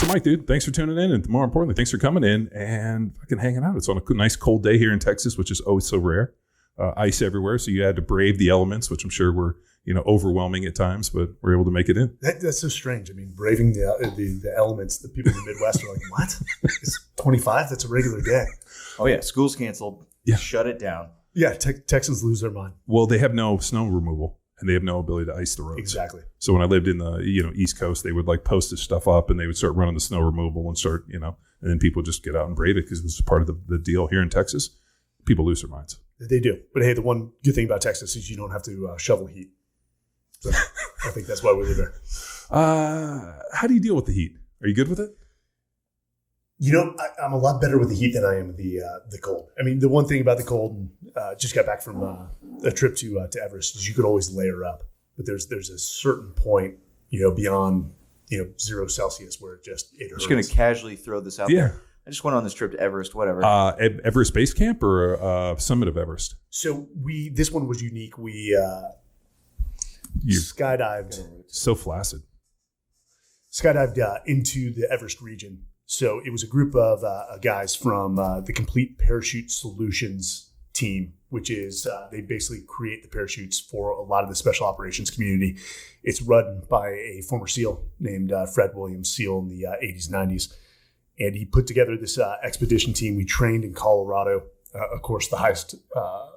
So, Mike, dude, thanks for tuning in. And more importantly, thanks for coming in and fucking hanging out. It's on a nice cold day here in Texas, which is always so rare. Ice everywhere. So you had to brave the elements, which I'm sure were, overwhelming at times, but we're able to make it in. That's so strange. I mean, braving the elements, the people in the Midwest are like, what? It's 25? That's a regular day. Oh, yeah. School's canceled. Yeah. Shut it down. Yeah. Texans lose their mind. Well, they have no snow removal and they have no ability to ice the roads. Exactly. So when I lived in the, East Coast, they would like post this stuff up and they would start running the snow removal and start, and then people just get out and brave it because this is part of the deal here in Texas. People lose their minds. They do. But hey, the one good thing about Texas is you don't have to shovel heat. So I think that's why we live there. How do you deal with the heat? Are you good with it? I'm a lot better with the heat than I am with the cold. I mean, the one thing about the cold, just got back from a trip to Everest, is you could always layer up. But there's a certain point, beyond 0 Celsius where it hurts. I'm just going to casually throw this out there. I just went on this trip to Everest, whatever. Everest Base Camp or Summit of Everest? So this one was unique. We skydived. So flaccid. Skydived into the Everest region. So it was a group of guys from the Complete Parachute Solutions team, which is they basically create the parachutes for a lot of the special operations community. It's run by a former SEAL named Fred Williams, SEAL in the 80s, 90s. And he put together this expedition team. We trained in Colorado. Of course, the highest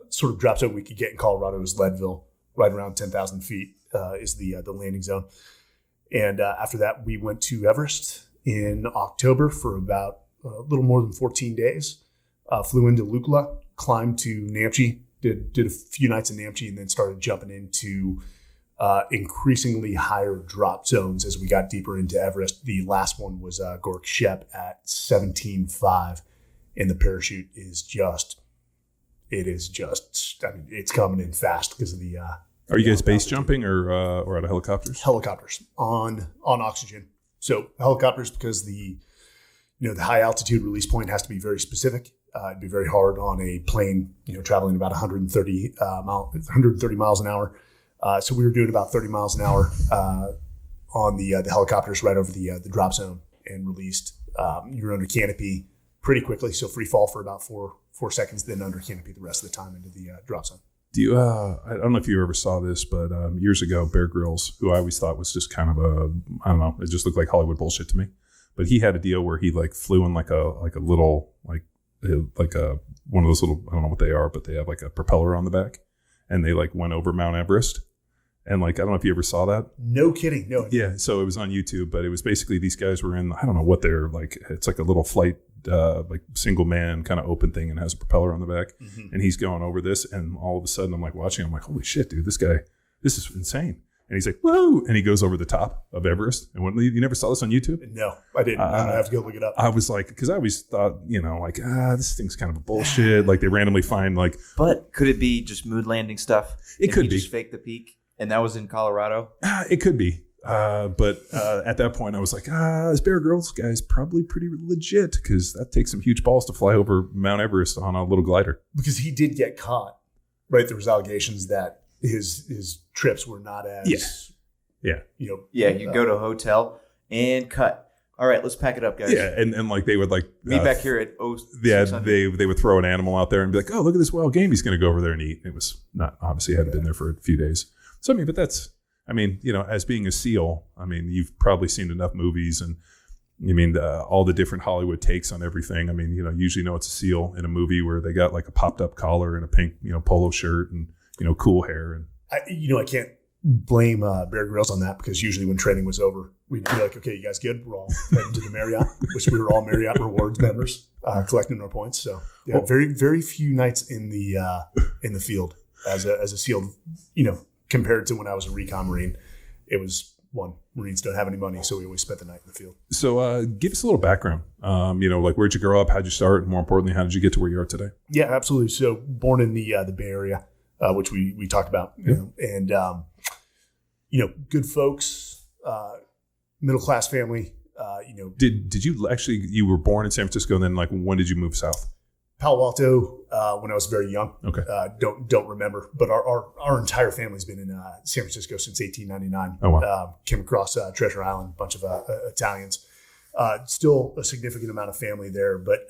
sort of drop zone we could get in Colorado is Leadville, right around 10,000 feet is the landing zone. And after that, we went to Everest in October for about a little more than 14 days. Flew into Lukla, climbed to Namche, did a few nights in Namche, and then started jumping into increasingly higher drop zones as we got deeper into Everest. The last one was Gork Shep at 17.5, and the parachute is it's coming in fast because of the. Are you guys base jumping or out of helicopters? Helicopters on oxygen. So helicopters, because the high altitude release point has to be very specific. It'd be very hard on a plane, traveling about 130 miles an hour. So we were doing about 30 miles an hour on the helicopters right over the drop zone and released. You're under canopy pretty quickly, so free fall for about four seconds, then under canopy the rest of the time into the drop zone. Do you? I don't know if you ever saw this, but years ago, Bear Grylls, who I always thought was just kind of I don't know, it just looked like Hollywood bullshit to me. But he had a deal where he like flew in like a little one of those little, I don't know what they are, but they have like a propeller on the back, and they like went over Mount Everest. And like, I don't know if you ever saw that. No kidding. No. Yeah. So it was on YouTube, but it was basically these guys were in, I don't know what they're like. It's like a little flight, like single man kind of open thing and has a propeller on the back. Mm-hmm. And he's going over this. And all of a sudden I'm like watching, I'm like, holy shit, dude, this is insane. And he's like, whoa. And he goes over the top of Everest. And you never saw this on YouTube? No, I didn't. I have to go look it up. I was like, because I always thought, this thing's kind of a bullshit. Like they randomly find like. But could it be just mood landing stuff? It could be. Just fake the peak? And that was in Colorado? It could be. But at that point, I was like, this Bear Grylls guy's probably pretty legit because that takes some huge balls to fly over Mount Everest on a little glider. Because he did get caught, right? There was allegations that his trips were not as... Yeah. You go to a hotel and cut. All right, let's pack it up, guys. Yeah, and like they would like... Meet back here at 0600. Yeah, they would throw an animal out there and be like, oh, look at this wild game he's going to go over there and eat. It was not... Obviously, hadn't been there for a few days. So, but that's, as being a SEAL, you've probably seen enough movies and, all the different Hollywood takes on everything. Usually know it's a SEAL in a movie where they got like a popped up collar and a pink, polo shirt and, cool hair. And I can't blame Bear Grylls on that because usually when training was over, we'd be like, okay, you guys good? We're all heading to the Marriott, which we were all Marriott Rewards members, collecting our points. So, very, very few nights in the field as a SEAL, compared to when I was a recon Marine. It was one, Marines don't have any money, so we always spent the night in the field. So give us a little background. Like where'd you grow up? How'd you start? And more importantly, how did you get to where you are today? Yeah, absolutely. So born in the Bay Area, which we talked about, and good folks, middle-class family, Did you were born in San Francisco and then like when did you move south? Palo Alto when I was very young. Okay. Don't remember, but our entire family's been in San Francisco since 1899. Oh, wow. Came across Treasure Island, a bunch of Italians. Still a significant amount of family there. But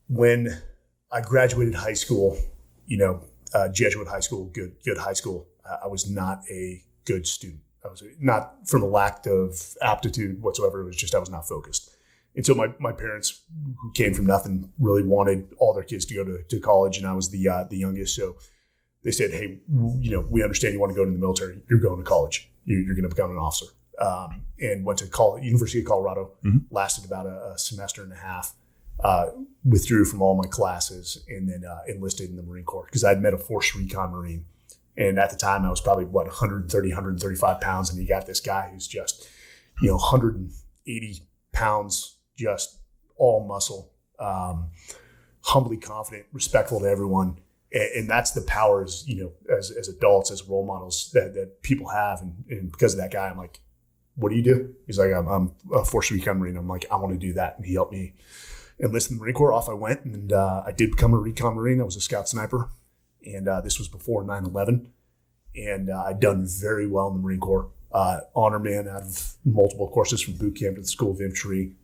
when I graduated high school, Jesuit high school, good high school, I was not a good student. I was not from a lack of aptitude whatsoever. It was just I was not focused. And so my parents, who came from nothing, really wanted all their kids to go to college, and I was the youngest. So they said, "Hey, we understand you want to go into the military. You're going to college. You're going to become an officer." And went to University of Colorado. Lasted about a semester and a half. Withdrew from all my classes, and then enlisted in the Marine Corps because I'd met a Force Recon Marine. And at the time, I was probably, 130, 135 pounds. And you got this guy who's just, 180 pounds, just all muscle, humbly confident, respectful to everyone. And that's the powers, as adults, as role models that people have. And because of that guy, I'm like, what do you do? He's like, I'm a Force Recon Marine. I'm like, I want to do that. And he helped me enlist in the Marine Corps. Off I went, and I did become a Recon Marine. I was a scout sniper. And this was before 9/11. And I'd done very well in the Marine Corps. Honor man out of multiple courses from boot camp to the School of Infantry.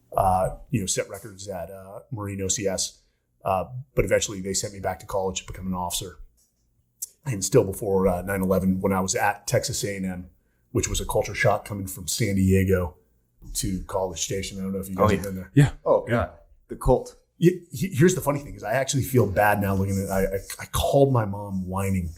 Set records at Marine OCS. But eventually they sent me back to college to become an officer. And still before 9/11, when I was at Texas A&M, which was a culture shock coming from San Diego to College Station. I don't know if you guys have been there. Yeah. Oh, God. The cult. Here's the funny thing is I actually feel bad now looking at it. I called my mom whining.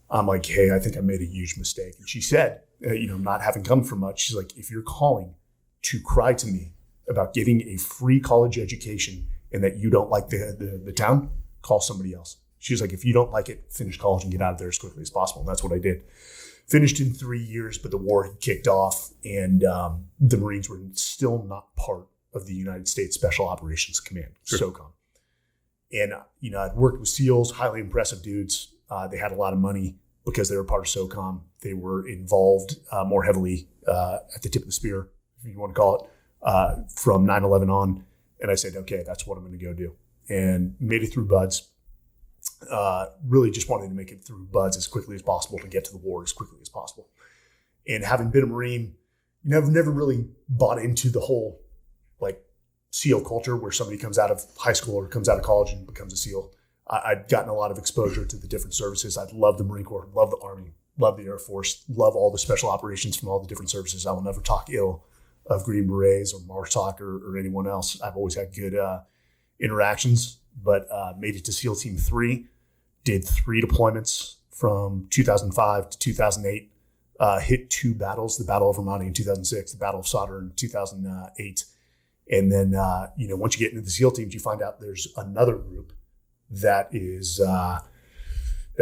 I'm like, hey, I think I made a huge mistake. And she said, not having come from much, she's like, if you're calling to cry to me about getting a free college education and that you don't like the town, call somebody else. She was like, if you don't like it, finish college and get out of there as quickly as possible. And that's what I did. Finished in 3 years, but the war had kicked off, and the Marines were still not part of the United States Special Operations Command, sure. SOCOM. And, I'd worked with SEALs, highly impressive dudes. They had a lot of money because they were part of SOCOM. They were involved more heavily at the tip of the spear, if you want to call it, from 9/11 on. And I said, okay, that's what I'm going to go do. And made it through BUDS. Really just wanted to make it through BUDS as quickly as possible to get to the war as quickly as possible. And having been a Marine, I've never really bought into the whole SEAL culture where somebody comes out of high school or comes out of college and becomes a SEAL. I'd gotten a lot of exposure to the different services. I love the Marine Corps, love the Army, love the Air Force, love all the special operations from all the different services. I will never talk ill of Green Berets or MARSOC or anyone else. I've always had good interactions, but made it to SEAL Team 3, did 3 deployments from 2005 to 2008, hit 2 battles, the Battle of Ramadi in 2006, the Battle of Sadr in 2008. And then, once you get into the SEAL teams, you find out there's another group that is that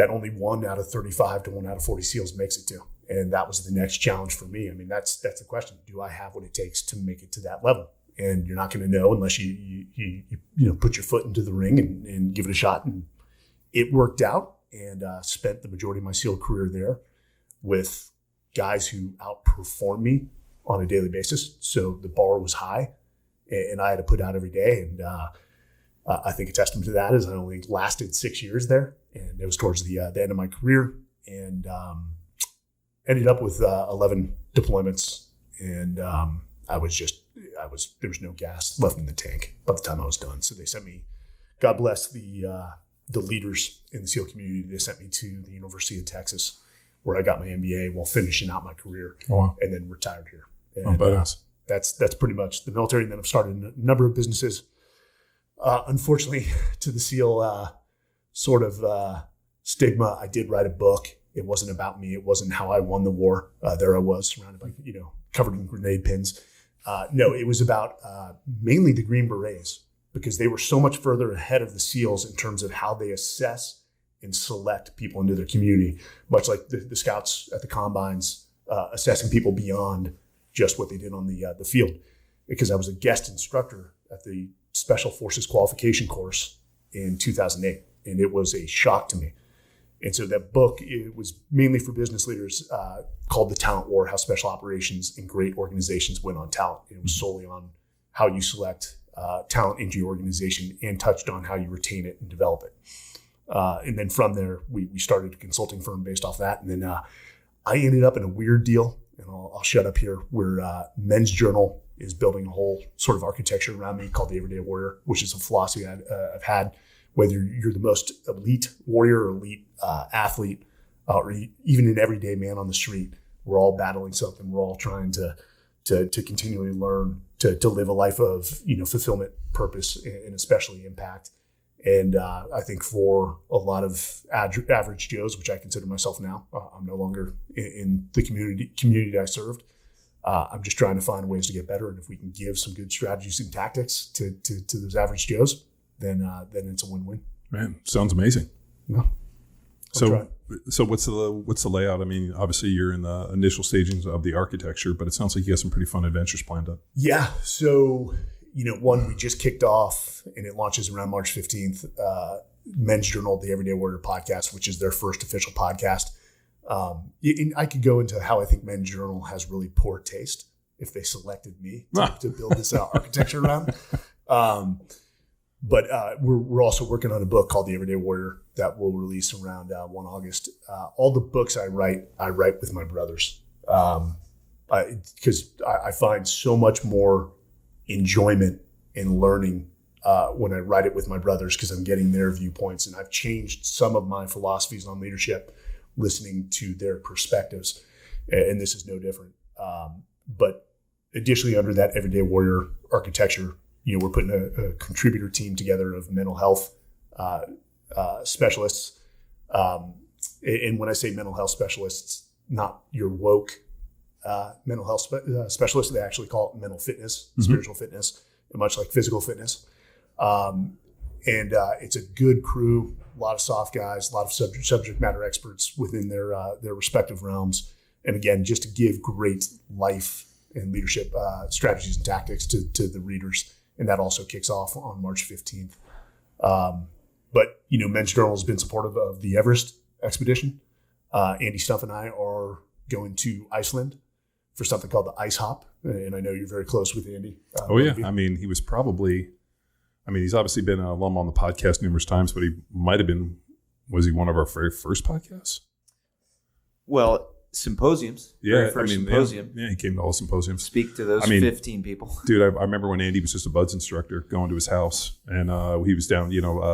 only 1 out of 35 to 1 out of 40 SEALs makes it to. And that was the next challenge for me. I mean, that's the question. Do I have what it takes to make it to that level? And you're not going to know unless you put your foot into the ring and give it a shot. And it worked out, and spent the majority of my SEAL career there with guys who outperformed me on a daily basis. So the bar was high, and I had to put out every day. And I think a testament to that is I only lasted 6 years there, and it was towards the end of my career, and ended up with 11 deployments. And there was no gas left in the tank by the time I was done. So they sent me, God bless the leaders in the SEAL community. They sent me to the University of Texas, where I got my MBA while finishing out my career. Oh, wow. And then retired here. And, that's pretty much the military. And then I've started a number of businesses. Unfortunately, to the SEAL stigma, I did write a book. It wasn't about me. It wasn't how I won the war. There I was, surrounded by, covered in grenade pins. No, it was about mainly the Green Berets, because they were so much further ahead of the SEALs in terms of how they assess and select people into their community, much like the scouts at the combines, assessing people beyond just what they did on the field. Because I was a guest instructor at the Special Forces Qualification course in 2008, and it was a shock to me. And so that book, it was mainly for business leaders, called The Talent War: How Special Operations and Great Organizations Win on Talent. And it was solely on how you select talent into your organization, and touched on how you retain it and develop it. And then from there, we started a consulting firm based off that. And then I ended up in a weird deal, and I'll shut up here, where Men's Journal is building a whole sort of architecture around me called the Everyday Warrior, which is a philosophy I've had. Whether you're the most elite warrior or elite athlete, or even an everyday man on the street, we're all battling something. We're all trying to continually learn to live a life of fulfillment, purpose, and especially impact. And I think for a lot of average Joes, which I consider myself now, I'm no longer in the community I served. I'm just trying to find ways to get better. And if we can give some good strategies and tactics to those average Joes, then it's a win-win. Man, sounds amazing. Yeah. So what's the layout? I mean, obviously you're in the initial stagings of the architecture, but it sounds like you got some pretty fun adventures planned up. Yeah. So, one we just kicked off and it launches around March 15th, Men's Journal, the Everyday Warrior podcast, which is their first official podcast. And I could go into how I think Men's Journal has really poor taste if they selected me to build this architecture around. But we're also working on a book called The Everyday Warrior that will release around 1 August. All the books I write with my brothers because I find so much more enjoyment in learning when I write it with my brothers because I'm getting their viewpoints. And I've changed some of my philosophies on leadership listening to their perspectives. And this is no different. But additionally, under that Everyday Warrior architecture, we're putting a contributor team together of mental health specialists. And when I say mental health specialists, not your woke mental health specialists. They actually call it mental fitness, spiritual fitness, much like physical fitness. And it's a good crew, a lot of soft guys, a lot of subject matter experts within their respective realms. And again, just to give great life and leadership strategies and tactics to the readers. And that also kicks off on March 15th. But, Men's Journal has been supportive of the Everest expedition. Andy Stumpf and I are going to Iceland for something called the Ice Hop. And I know you're very close with Andy. Oh, yeah. I mean, he's obviously been an alum on the podcast numerous times, but he might have been, was he one of our very first podcasts? Well, symposiums. Yeah, symposium. Yeah, he came to all symposiums. Speak to those 15 people. Dude, I remember when Andy was just a BUD/S instructor going to his house, and he was down,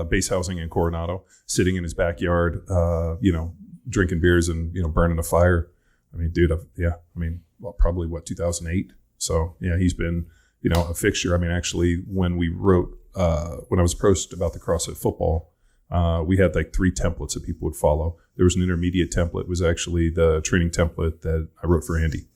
base housing in Coronado, sitting in his backyard, drinking beers and, burning a fire. I mean, dude, probably 2008. So, yeah, he's been, a fixture. I mean, actually, when we wrote, when I was approached about the CrossFit football, we had like 3 templates that people would follow. There was an intermediate template, was actually the training template that I wrote for Andy.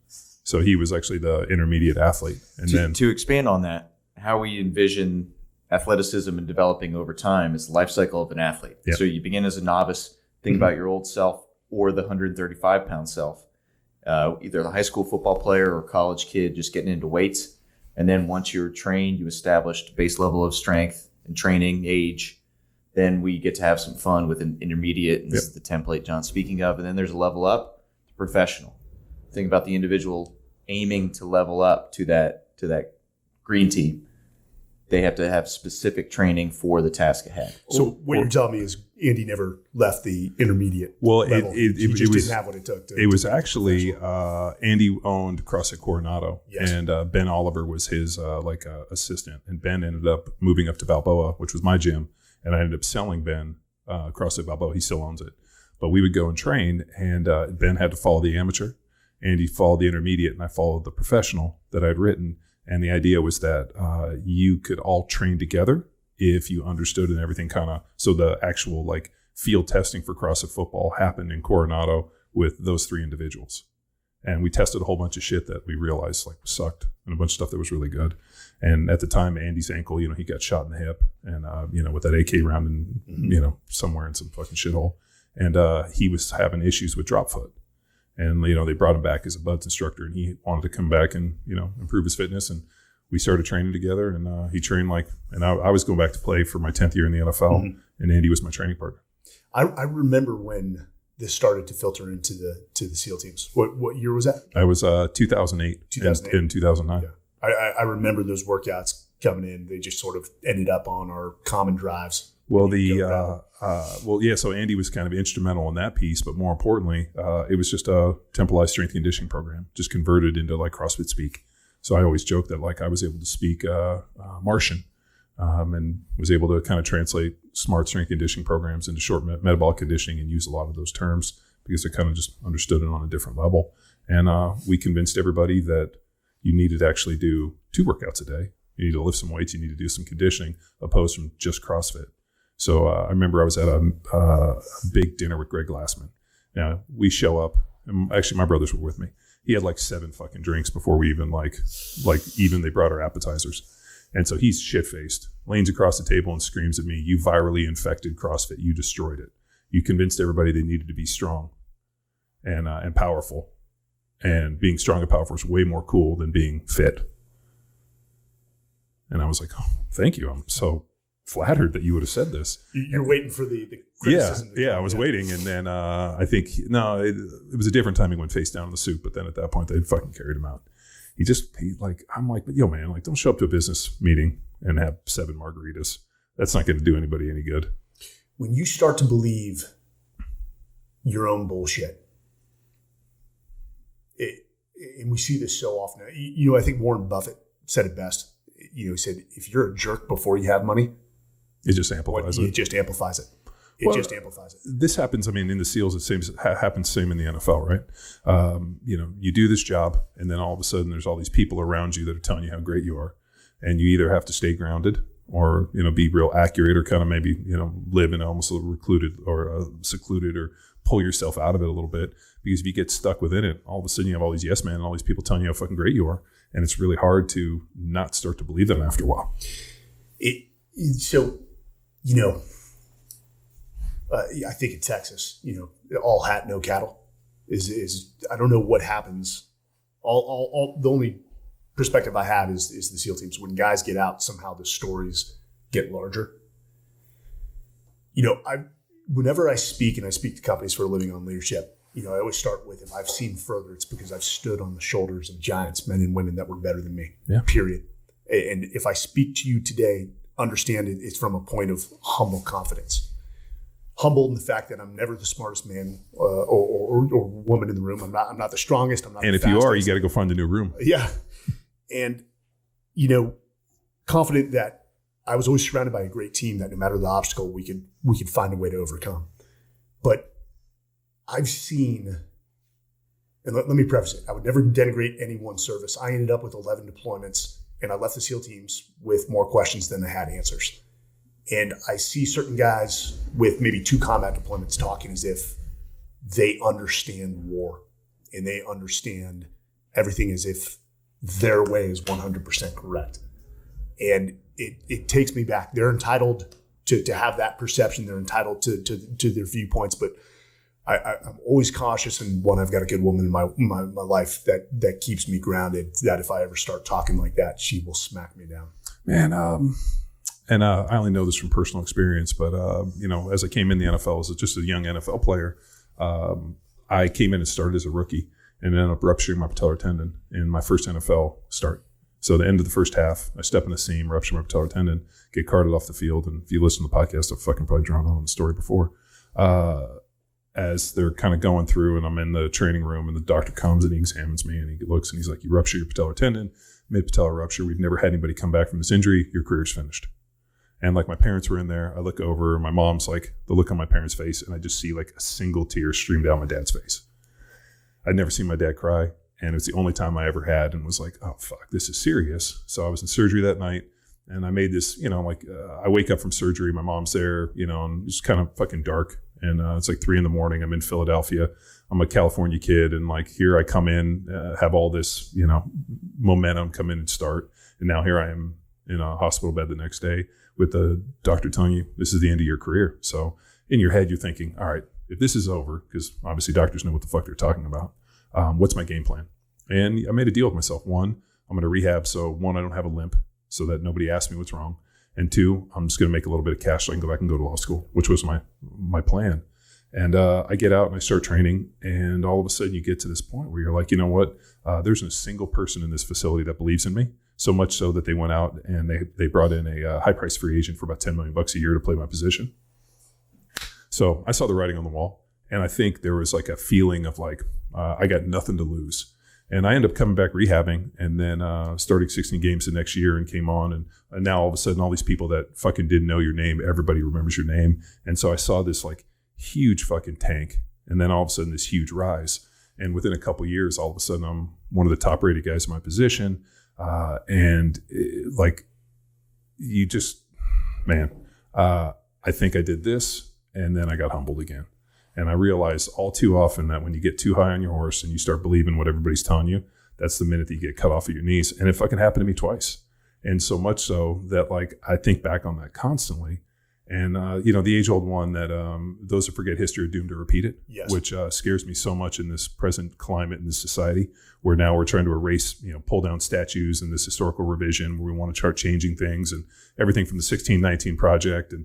So he was actually the intermediate athlete. And to expand on that, how we envision athleticism and developing over time is the life cycle of an athlete. Yep. So you begin as a novice, think about your old self or the 135-pound self, either the high school football player or college kid just getting into weights. And then once you're trained, you established base level of strength and training, age. Then we get to have some fun with an intermediate, and this is the template John's speaking of. And then there's a level up to professional. Think about the individual aiming to level up to that green team. They have to have specific training for the task ahead. So what you're telling me is Andy never left the intermediate level. He just didn't have what it took. It was actually Andy owned CrossFit Coronado, and Ben Oliver was his assistant. And Ben ended up moving up to Balboa, which was my gym. And I ended up selling Ben CrossFit Balboa. He still owns it. But we would go and train, and Ben had to follow the amateur, Andy followed the intermediate, and I followed the professional that I'd written. And the idea was that you could all train together if you understood and everything kind of. So the actual field testing for CrossFit football happened in Coronado with those 3 individuals. And we tested a whole bunch of shit that we realized sucked, and a bunch of stuff that was really good. And at the time, Andy's ankle, he got shot in the hip, and with that AK round, and somewhere in some fucking shithole, and he was having issues with drop foot, and they brought him back as a BUD/S instructor, and he wanted to come back and improve his fitness, and we started training together, and he trained and I was going back to play for my 10th year in the NFL, and Andy was my training partner. I remember when this started to filter into the SEAL teams. What year was that? I was 2008. 2008 and 2009. Yeah. I remember those workouts coming in. They just sort of ended up on our common drives. Well, so Andy was kind of instrumental in that piece, but more importantly, it was just a temporalized strength conditioning program, just converted into CrossFit speak. So I always joke that like I was able to speak Martian and was able to kind of translate smart strength conditioning programs into short metabolic conditioning and use a lot of those terms because I kind of just understood it on a different level. And we convinced everybody that you needed to actually do 2 workouts a day. You need to lift some weights. You need to do some conditioning opposed from just CrossFit. So I remember I was at a big dinner with Greg Glassman. Now we show up, and actually my brothers were with me. He had like 7 fucking drinks before we even even they brought our appetizers. And so he's shit-faced, leans across the table and screams at me, "You virally infected CrossFit. You destroyed it. You convinced everybody they needed to be strong and powerful. And being strong and powerful is way more cool than being fit." And I was like, "Oh, thank you. I'm so flattered that you would have said this." You're waiting for the criticism. Yeah, I was waiting. And then I think, it was a different time he went face down in the soup. But then at that point, they fucking carried him out. I'm like, "Yo, man, like, don't show up to a business meeting and have 7 margaritas. That's not going to do anybody any good." When you start to believe your own bullshit, and we see this so often. I think Warren Buffett said it best. He said, if you're a jerk before you have money, it just amplifies it. It just amplifies it. Just amplifies it. This happens, in the SEALs, it happens same in the NFL, right? You do this job, and then all of a sudden there's all these people around you that are telling you how great you are. And you either have to stay grounded or, be real accurate or kind of maybe, live in almost a recluded or secluded or pull yourself out of it a little bit. Because if you get stuck within it, all of a sudden you have all these yes men and all these people telling you how fucking great you are. And it's really hard to not start to believe them after a while. I think in Texas, all hat, no cattle is I don't know what happens. All the only perspective I have is the SEAL teams. When guys get out, somehow the stories get larger. Whenever I speak, and I speak to companies for a living on leadership, I always start with, if I've seen further, it's because I've stood on the shoulders of giants, men and women that were better than me, period. And if I speak to you today, understand it's from a point of humble confidence. Humbled in the fact that I'm never the smartest man or woman in the room. I'm not the strongest. I'm not. And the if fastest. you are, you got to go find a new room. Yeah, and confident that I was always surrounded by a great team that no matter the obstacle, we could find a way to overcome. But I've seen, and let me preface it, I would never denigrate any one service. I ended up with 11 deployments, and I left the SEAL teams with more questions than I had answers. And I see certain guys with maybe 2 combat deployments talking as if they understand war and they understand everything as if their way is 100% correct. And it takes me back. They're entitled to have that perception. They're entitled to their viewpoints, but I'm always cautious, and one, I've got a good woman in my life that keeps me grounded, that if I ever start talking like that, she will smack me down. Man, and I only know this from personal experience, but, as I came in the NFL as just a young NFL player, I came in and started as a rookie and ended up rupturing my patellar tendon in my first NFL start. So the end of the first half, I step in the seam, rupture my patellar tendon, get carted off the field. And if you listen to the podcast, I've fucking probably drawn on the story before. As they're kind of going through, and I'm in the training room, and the doctor comes and he examines me, and he looks and he's like, "You rupture your patellar tendon, mid-patellar rupture. We've never had anybody come back from this injury. Your career's finished." And like my parents were in there, I look over, my mom's like, the look on my parents' face, and I just see like a single tear stream down my dad's face. I'd never seen my dad cry, and it was the only time I ever had, and was like, "Oh fuck, this is serious." So I was in surgery that night, and I made this, I wake up from surgery, my mom's there, and it's kind of fucking dark. And it's like 3 a.m. I'm in Philadelphia. I'm a California kid. And like, here I come in, have all this, momentum come in and start. And now here I am in a hospital bed the next day with the doctor telling you, this is the end of your career. So in your head, you're thinking, all right, if this is over, because obviously doctors know what the fuck they're talking about, what's my game plan? And I made a deal with myself. 1, I'm going to rehab. So 1, I don't have a limp so that nobody asks me what's wrong. And 2, I'm just going to make a little bit of cash so I can go back and go to law school, which was my plan. And I get out and I start training. And all of a sudden you get to this point where you're like, you know what? There's a single person in this facility that believes in me. So much so that they went out and they brought in a high-priced free agent for about $10 million a year to play my position. So I saw the writing on the wall. And I think there was like a feeling of like, I got nothing to lose. And I ended up coming back rehabbing and then starting 16 games the next year and came on. And now all of a sudden, all these people that fucking didn't know your name, everybody remembers your name. And so I saw this like huge fucking tank. And then all of a sudden, this huge rise. And within a couple of years, all of a sudden, I'm one of the top rated guys in my position. You just, man, I think I did this. And then I got humbled again. And I realized all too often that when you get too high on your horse and you start believing what everybody's telling you, that's the minute that you get cut off at your knees. And it fucking happened to me twice. And so much so that like I think back on that constantly. And, the age-old one that those who forget history are doomed to repeat it, yes. Which scares me so much in this present climate in this society where now we're trying to erase, pull down statues and this historical revision where we want to start changing things and everything from the 1619 project and,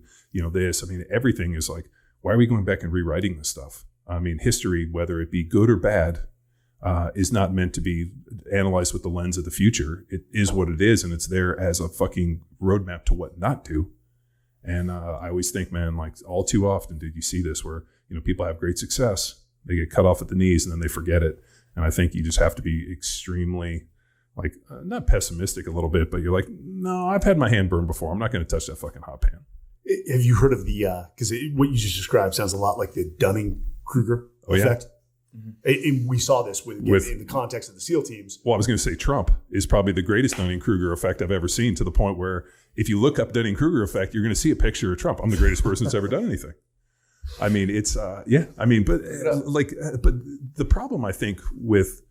everything is like, why are we going back and rewriting this stuff? I mean, history, whether it be good or bad, is not meant to be analyzed with the lens of the future. It is what it is, and it's there as a fucking roadmap to what not to. And I always think, man, like all too often did you see this where, people have great success, they get cut off at the knees and then they forget it. And I think you just have to be extremely like, not pessimistic a little bit, but you're like, no, I've had my hand burned before. I'm not going to touch that fucking hot pan. Have you heard of because what you just described sounds a lot like the Dunning-Krueger effect? Yeah. And we saw this in the context of the SEAL teams. Well, I was going to say Trump is probably the greatest Dunning-Kruger effect I've ever seen, to the point where if you look up Dunning-Kruger effect, you're going to see a picture of Trump. I'm the greatest person that's ever done anything. I mean, it's but the problem I think with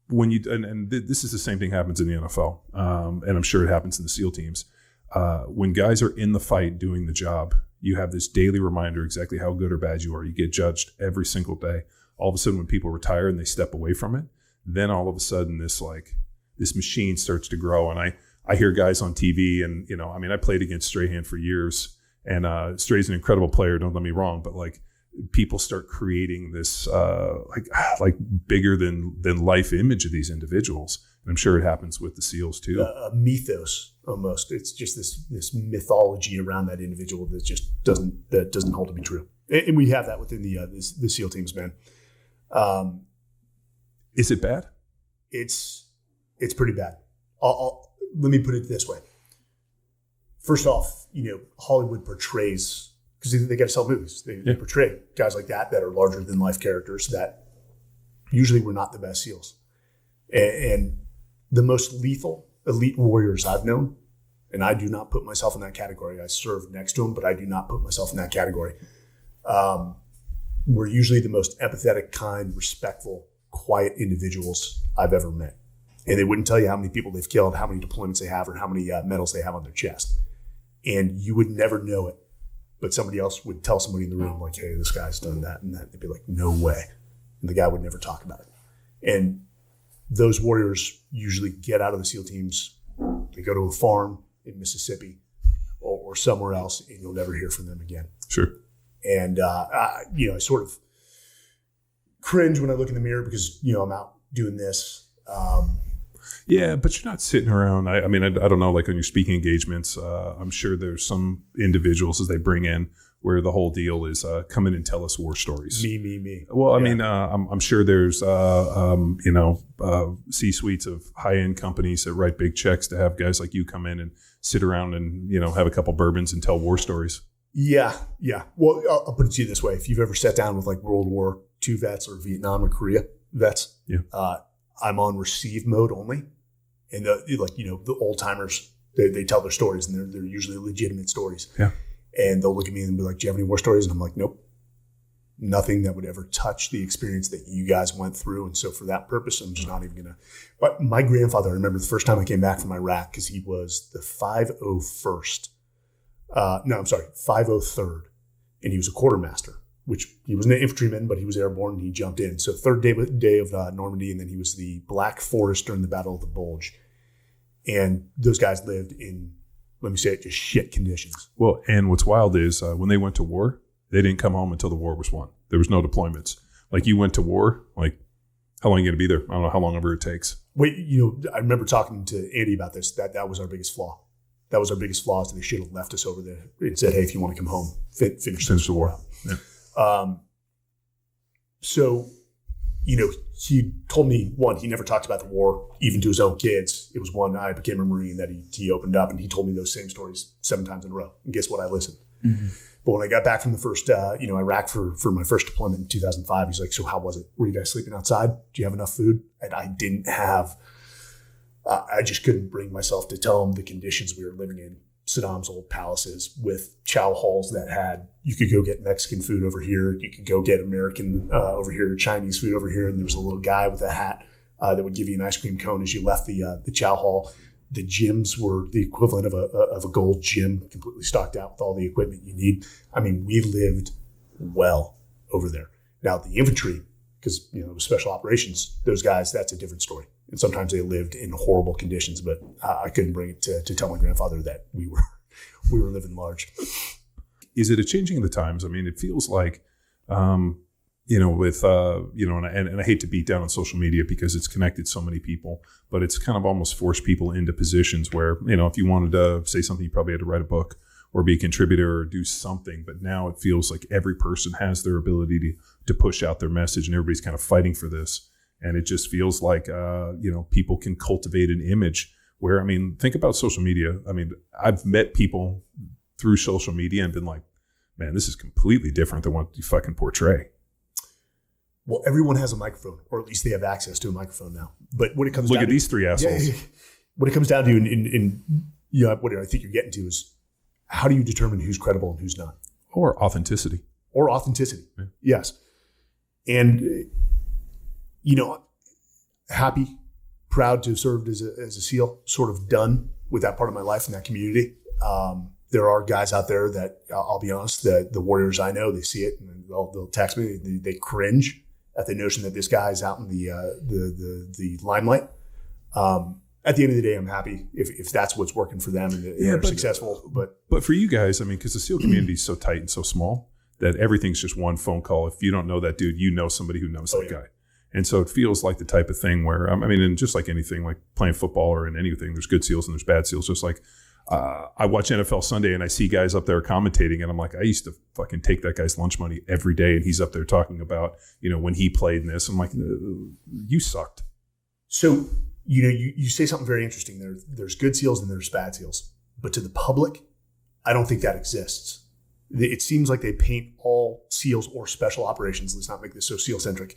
when you and this is the same thing happens in the NFL, and I'm sure it happens in the SEAL teams. When guys are in the fight doing the job, you have this daily reminder exactly how good or bad you are. You get judged every single day. All of a sudden, when people retire and they step away from it, then all of a sudden this machine starts to grow. And I hear guys on TV and, I played against Strahan for years and Stray's an incredible player. Don't get me wrong. But like people start creating this like bigger than life image of these individuals. And I'm sure it happens with the SEALs too. A mythos almost. It's just this mythology around that individual that just doesn't hold to be true. And we have that within the SEAL teams, man. Is it bad? It's pretty bad. Let me put it this way. First off, Hollywood portrays, because they got to sell movies. They portray guys like that are larger than life characters that usually were not the best SEALs. And the most lethal elite warriors I've known, and I do not put myself in that category. I served next to them, but I do not put myself in that category. Were usually the most empathetic, kind, respectful, quiet individuals I've ever met. And they wouldn't tell you how many people they've killed, how many deployments they have, or how many medals they have on their chest. And you would never know it, but somebody else would tell somebody in the room, like, hey, this guy's done that and that. They'd be like, no way. And the guy would never talk about it. And those warriors usually get out of the SEAL teams. They go to a farm in Mississippi or somewhere else, and you'll never hear from them again. Sure. And, I sort of cringe when I look in the mirror because, I'm out doing this. Yeah, but you're not sitting around. I don't know, like on your speaking engagements, I'm sure there's some individuals as they bring in where the whole deal is come in and tell us war stories. Me. Well, I'm sure there's, C-suites of high-end companies that write big checks to have guys like you come in and sit around and, have a couple bourbons and tell war stories. Yeah. Well, I'll put it to you this way. If you've ever sat down with like World War II vets or Vietnam or Korea vets, I'm on receive mode only. And the old timers, they tell their stories and they're usually legitimate stories. Yeah. And they'll look at me and be like, do you have any war stories? And I'm like, nope, nothing that would ever touch the experience that you guys went through. And so for that purpose, I'm just not even going to. But my grandfather, I remember the first time I came back from Iraq because he was the 503rd. And he was a quartermaster, which he was an infantryman, but he was airborne and he jumped in. So third day of Normandy, and then he was the Black Forest during the Battle of the Bulge. And those guys lived in, let me say it, just shit conditions. Well, and what's wild is when they went to war, they didn't come home until the war was won. There was no deployments. Like you went to war, like how long are you going to be there? I don't know how long ever it takes. Wait, I remember talking to Andy about this. That was our biggest flaw. That was our biggest flaw. So they should have left us over there and said, hey, if you want to come home, finish the war. Yeah. So he told me, one, he never talked about the war, even to his own kids. It was one, I became a Marine, that he opened up, and he told me those same stories 7 times in a row. And guess what? I listened. Mm-hmm. But when I got back from the first, Iraq for my first deployment in 2005, he's like, so how was it? Were you guys sleeping outside? Do you have enough food? And I didn't have, I just couldn't bring myself to tell him the conditions we were living in. Saddam's old palaces with chow halls that had, you could go get Mexican food over here. You could go get American over here, Chinese food over here. And there was a little guy with a hat that would give you an ice cream cone as you left the chow hall. The gyms were the equivalent of a gold gym, completely stocked out with all the equipment you need. I mean, we lived well over there. Now, the infantry, because, special operations, those guys, that's a different story. And sometimes they lived in horrible conditions, but I couldn't bring it to tell my grandfather that we were living large. Is it a changing of the times? I mean, it feels like, and I hate to beat down on social media because it's connected so many people, but it's kind of almost forced people into positions where, if you wanted to say something, you probably had to write a book or be a contributor or do something. But now it feels like every person has their ability to push out their message, and everybody's kind of fighting for this. And it just feels like, people can cultivate an image where, think about social media. I've met people through social media and been like, man, this is completely different than what you fucking portray. Well, everyone has a microphone, or at least they have access to a microphone now. But when it comes look down at these three assholes. What it comes down to, what I think you're getting to is, how do you determine who's credible and who's not? Or authenticity. Yeah. Yes. And, happy, proud to have served as a SEAL, sort of done with that part of my life in that community. There are guys out there that, I'll be honest, the warriors I know, they see it and they'll text me. They cringe at the notion that this guy is out in the limelight. At the end of the day, I'm happy if that's what's working for them and they're successful. But for you guys, because the SEAL community is so tight and so small that everything's just one phone call. If you don't know that dude, you know somebody who knows that guy. And so it feels like the type of thing where, and just like anything, like playing football or in anything, there's good SEALs and there's bad SEALs. Just like I watch NFL Sunday and I see guys up there commentating and I'm like, I used to fucking take that guy's lunch money every day. And he's up there talking about, when he played in this. I'm like, you sucked. So, you say something very interesting. There's good SEALs and there's bad SEAls. But to the public, I don't think that exists. It seems like they paint all SEALs or special operations. Let's not make this so SEAL-centric.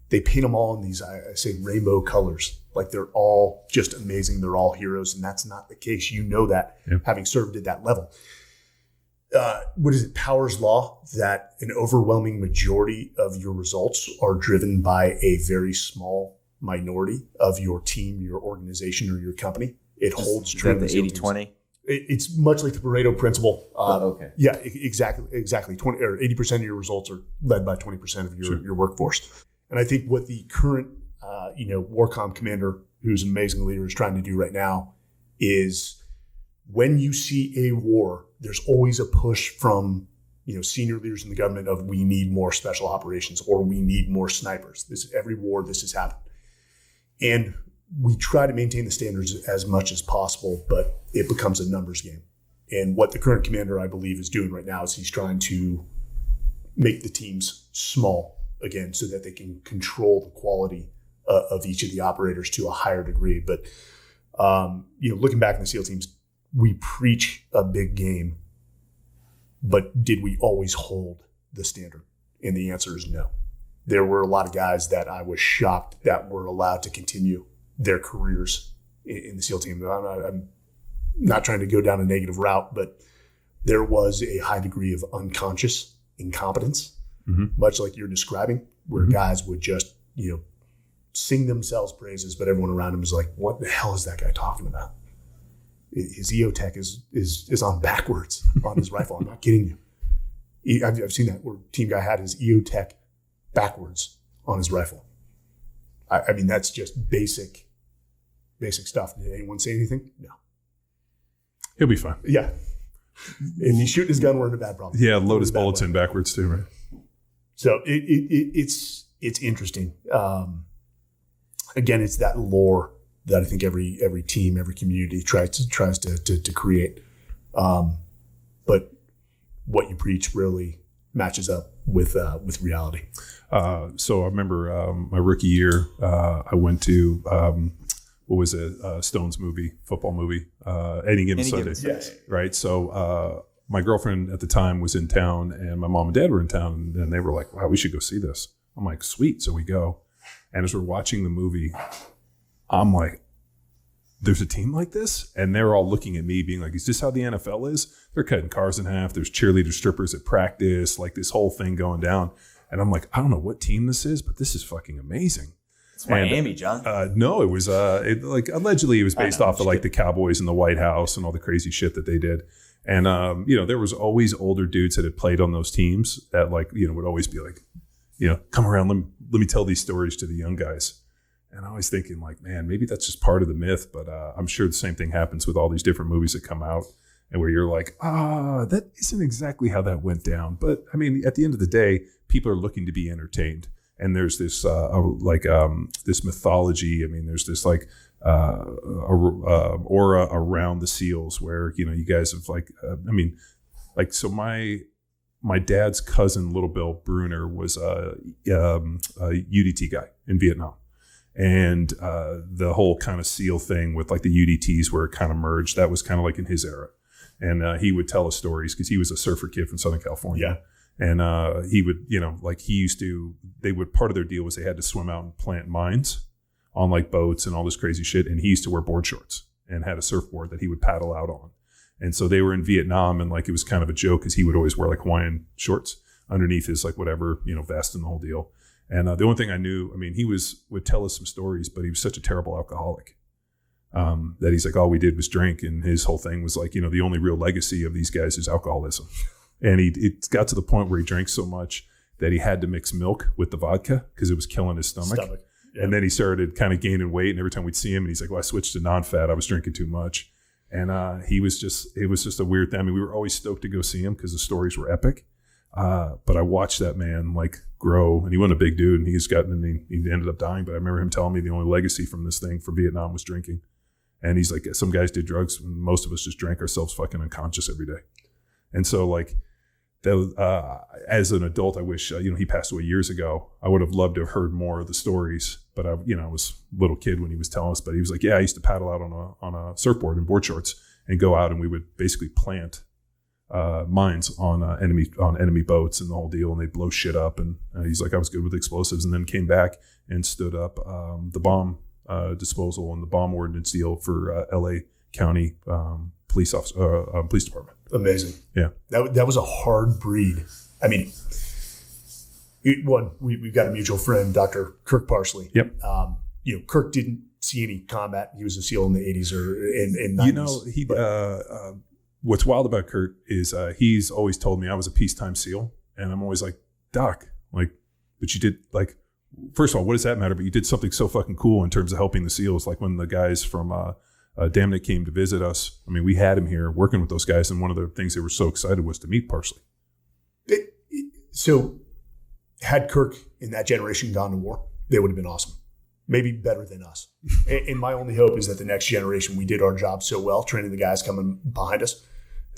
They paint them all in these, I say, rainbow colors. Like they're all just amazing. They're all heroes. And that's not the case. You know that, having served at that level. What is it? Power's law, that an overwhelming majority of your results are driven by a very small minority of your team, your organization, or your company. It holds true. Is that the 80-20? It's much like the Pareto principle. Okay. Yeah, exactly. 20 or 80% of your results are led by 20% of your workforce. And I think what the current, WARCOM commander, who's an amazing leader, is trying to do right now is, when you see a war, there's always a push from, senior leaders in the government of, we need more special operations or we need more snipers. Every war, this has happened. And we try to maintain the standards as much as possible, but it becomes a numbers game. And what the current commander, I believe, is doing right now is he's trying to make the teams small again so that they can control the quality of each of the operators to a higher degree. But, looking back in the SEAL teams, we preach a big game, but did we always hold the standard? And the answer is no. There were a lot of guys that I was shocked that were allowed to continue their careers in the SEAL team. I'm not trying to go down a negative route, but there was a high degree of unconscious incompetence, much like you're describing, where guys would just, sing themselves praises, but everyone around him is like, what the hell is that guy talking about? His EOTech is on backwards on his rifle. I'm not kidding you. I've seen that where team guy had his EOTech backwards on his rifle. I mean, that's just basic stuff. Did anyone say anything? No. He'll be fine. Yeah. If he's shooting his gun, we're in a bad problem. Yeah, load his bulletin backwards too, right? So it's interesting. Again, it's that lore that I think every team, every community tries to create. But what you preach rarely matches up with reality. So I remember my rookie year, I went to what was it? Stones movie, football movie, Any Given Sunday. Yes. Right. So my girlfriend at the time was in town, and my mom and dad were in town, and they were like, "Wow, we should go see this." I'm like, "Sweet." So we go, and as we're watching the movie, I'm like, "There's a team like this?" And they're all looking at me, being like, "Is this how the NFL is?" They're cutting cars in half. There's cheerleader strippers at practice, like this whole thing going down. And I'm like, I don't know what team this is, but this is fucking amazing. It's Miami, John. No, it was like allegedly it was based off of like the Cowboys and the White House and all the crazy shit that they did. And there was always older dudes that had played on those teams that like, would always be like, come around, let me tell these stories to the young guys. And I was thinking like, man, maybe that's just part of the myth, but I'm sure the same thing happens with all these different movies that come out and where you're like, that isn't exactly how that went down. But I mean, at the end of the day, people are looking to be entertained. And there's this this mythology. I mean, there's this like aura around the SEALs where you guys have so my dad's cousin, Little Bill Bruner, was a UDT guy in Vietnam, and the whole kind of SEAL thing with like the UDTs where it kind of merged. That was kind of like in his era, and he would tell us stories because he was a surfer kid from Southern California. Yeah. And he would, part of their deal was they had to swim out and plant mines on like boats and all this crazy shit. And he used to wear board shorts and had a surfboard that he would paddle out on. And so they were in Vietnam, and like it was kind of a joke because he would always wear like Hawaiian shorts underneath his like whatever, vest and the whole deal. And the only thing I knew, he would tell us some stories, but he was such a terrible alcoholic that he's like, all we did was drink. And his whole thing was like, the only real legacy of these guys is alcoholism. And it got to the point where he drank so much that he had to mix milk with the vodka because it was killing his stomach. Yeah. And then he started kind of gaining weight. And every time we'd see him, and he's like, well, I switched to non-fat. I was drinking too much. And it was just a weird thing. We were always stoked to go see him because the stories were epic. But I watched that man like grow, and he wasn't a big dude, and he ended up dying. But I remember him telling me the only legacy from this thing from Vietnam was drinking. And he's like, some guys did drugs, and most of us just drank ourselves fucking unconscious every day. And so like, as an adult, I wish, he passed away years ago. I would have loved to have heard more of the stories, but I was a little kid when he was telling us, but he was like, yeah, I used to paddle out on a surfboard and board shorts and go out, and we would basically plant mines on enemy boats and the whole deal, and they'd blow shit up. And he's like, I was good with explosives, and then came back and stood up the bomb disposal and the bomb ordnance deal for LA County police department. Amazing. Yeah. That was a hard breed. I mean, we've got a mutual friend, Dr. Kirk Parsley. Yep. Kirk didn't see any combat. He was a SEAL in the 80s or in 90s. What's wild about Kurt is he's always told me I was a peacetime SEAL, and I'm always like, Doc, like, but you did like, first of all, what does that matter? But you did something so fucking cool in terms of helping the SEALs. Like when the guys from Damn It came to visit us. We had him here working with those guys, and one of the things they were so excited was to meet Parsley. So had Kirk in that generation gone to war, they would have been awesome. Maybe better than us. And my only hope is that the next generation, we did our job so well, training the guys coming behind us,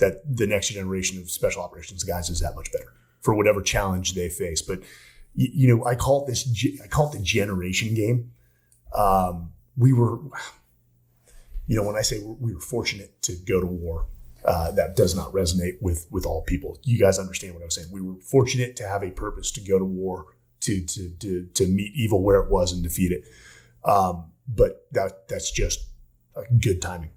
that the next generation of special operations guys is that much better for whatever challenge they face. But, I call it the generation game. We were... when I say we were fortunate to go to war, that does not resonate with all people. You guys understand what I was saying. We were fortunate to have a purpose to go to war, to meet evil where it was and defeat it. But that's just good timing.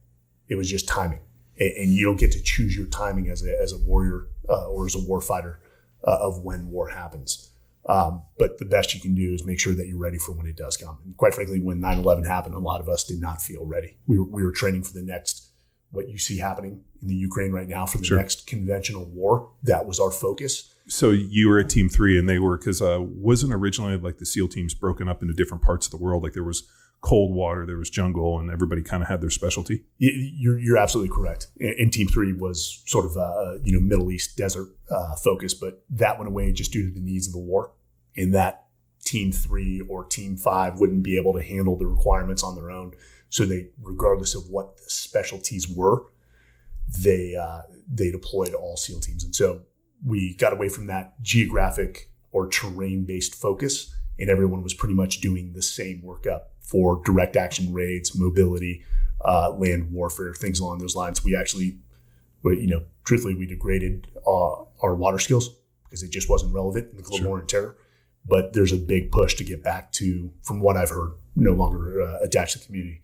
It was just timing, and you don't get to choose your timing as a warrior or as a war fighter of when war happens. But the best you can do is make sure that you're ready for when it does come. And quite frankly, when 9/11 happened, a lot of us did not feel ready. We were training for the next, what you see happening in the Ukraine right now, for the next conventional war. That was our focus. So you were at Team 3, and they were, because wasn't originally like the SEAL teams broken up into different parts of the world? Like there was cold water, there was jungle, and everybody kind of had their specialty. You're absolutely correct. And Team 3 was sort of Middle East desert focus, but that went away just due to the needs of the war. In that Team 3 or Team 5 wouldn't be able to handle the requirements on their own. So they, regardless of what the specialties were, they deployed all SEAL teams. And so we got away from that geographic or terrain-based focus, and everyone was pretty much doing the same workup for direct action raids, mobility, land warfare, things along those lines. We actually, truthfully, we degraded our water skills because it just wasn't relevant in the global war on terror. But there's a big push to get back to, from what I've heard, no longer attached to the community,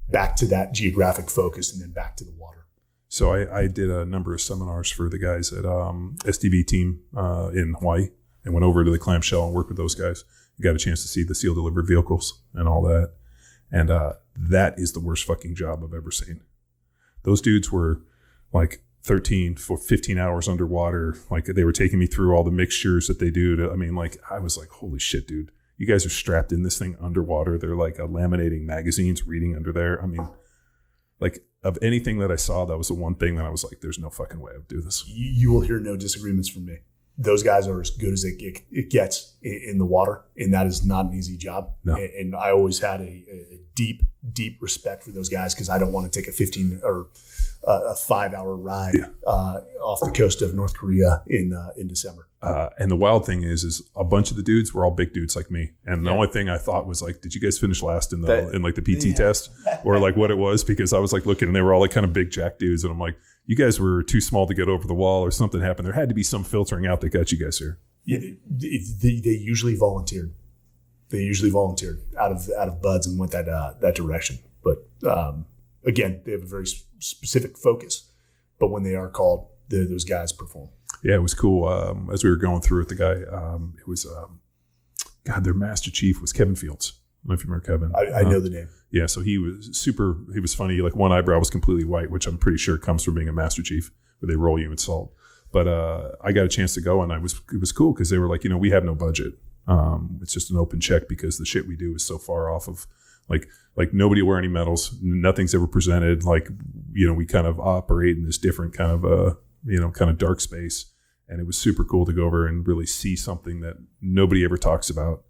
back to that geographic focus and then back to the water. So I did a number of seminars for the guys at SDV team in Hawaii, and went over to the clamshell and worked with those guys. Got a chance to see the SEAL delivered vehicles and all that. And that is the worst fucking job I've ever seen. Those dudes were like 13 for 15 hours underwater. Like they were taking me through all the mixtures that they do I was like, holy shit, dude. You guys are strapped in this thing underwater. They're like laminating magazines, reading under there. I mean, like of anything that I saw, that was the one thing that I was like, there's no fucking way I would do this. You will hear no disagreements from me. Those guys are as good as it gets in the water, and that is not an easy job. No. And I always had a deep, deep respect for those guys because I don't want to take a 15 or a 5-hour ride off the coast of North Korea in December. And the wild thing is a bunch of the dudes were all big dudes like me. And the only thing I thought was like, did you guys finish last in the PT test or like what it was? Because I was like looking and they were all like kind of big jack dudes. And I'm like, you guys were too small to get over the wall or something happened. There had to be some filtering out that got you guys here. Yeah, they usually volunteered. They usually volunteered out of buds and went that direction. But again, they have a very specific focus. But when they are called, those guys perform. Yeah, it was cool. As we were going through it, the guy, it was, their Master Chief was Kevin Fields. I don't know if you remember Kevin. I know the name. Yeah, so he was funny. Like one eyebrow was completely white, which I'm pretty sure comes from being a Master Chief, where they roll you in salt. But I got a chance to go, and it was cool because they were like, we have no budget. It's just an open check because the shit we do is so far off of like nobody wear any medals. Nothing's ever presented. Like, we kind of operate in this different kind of, kind of dark space. And it was super cool to go over and really see something that nobody ever talks about.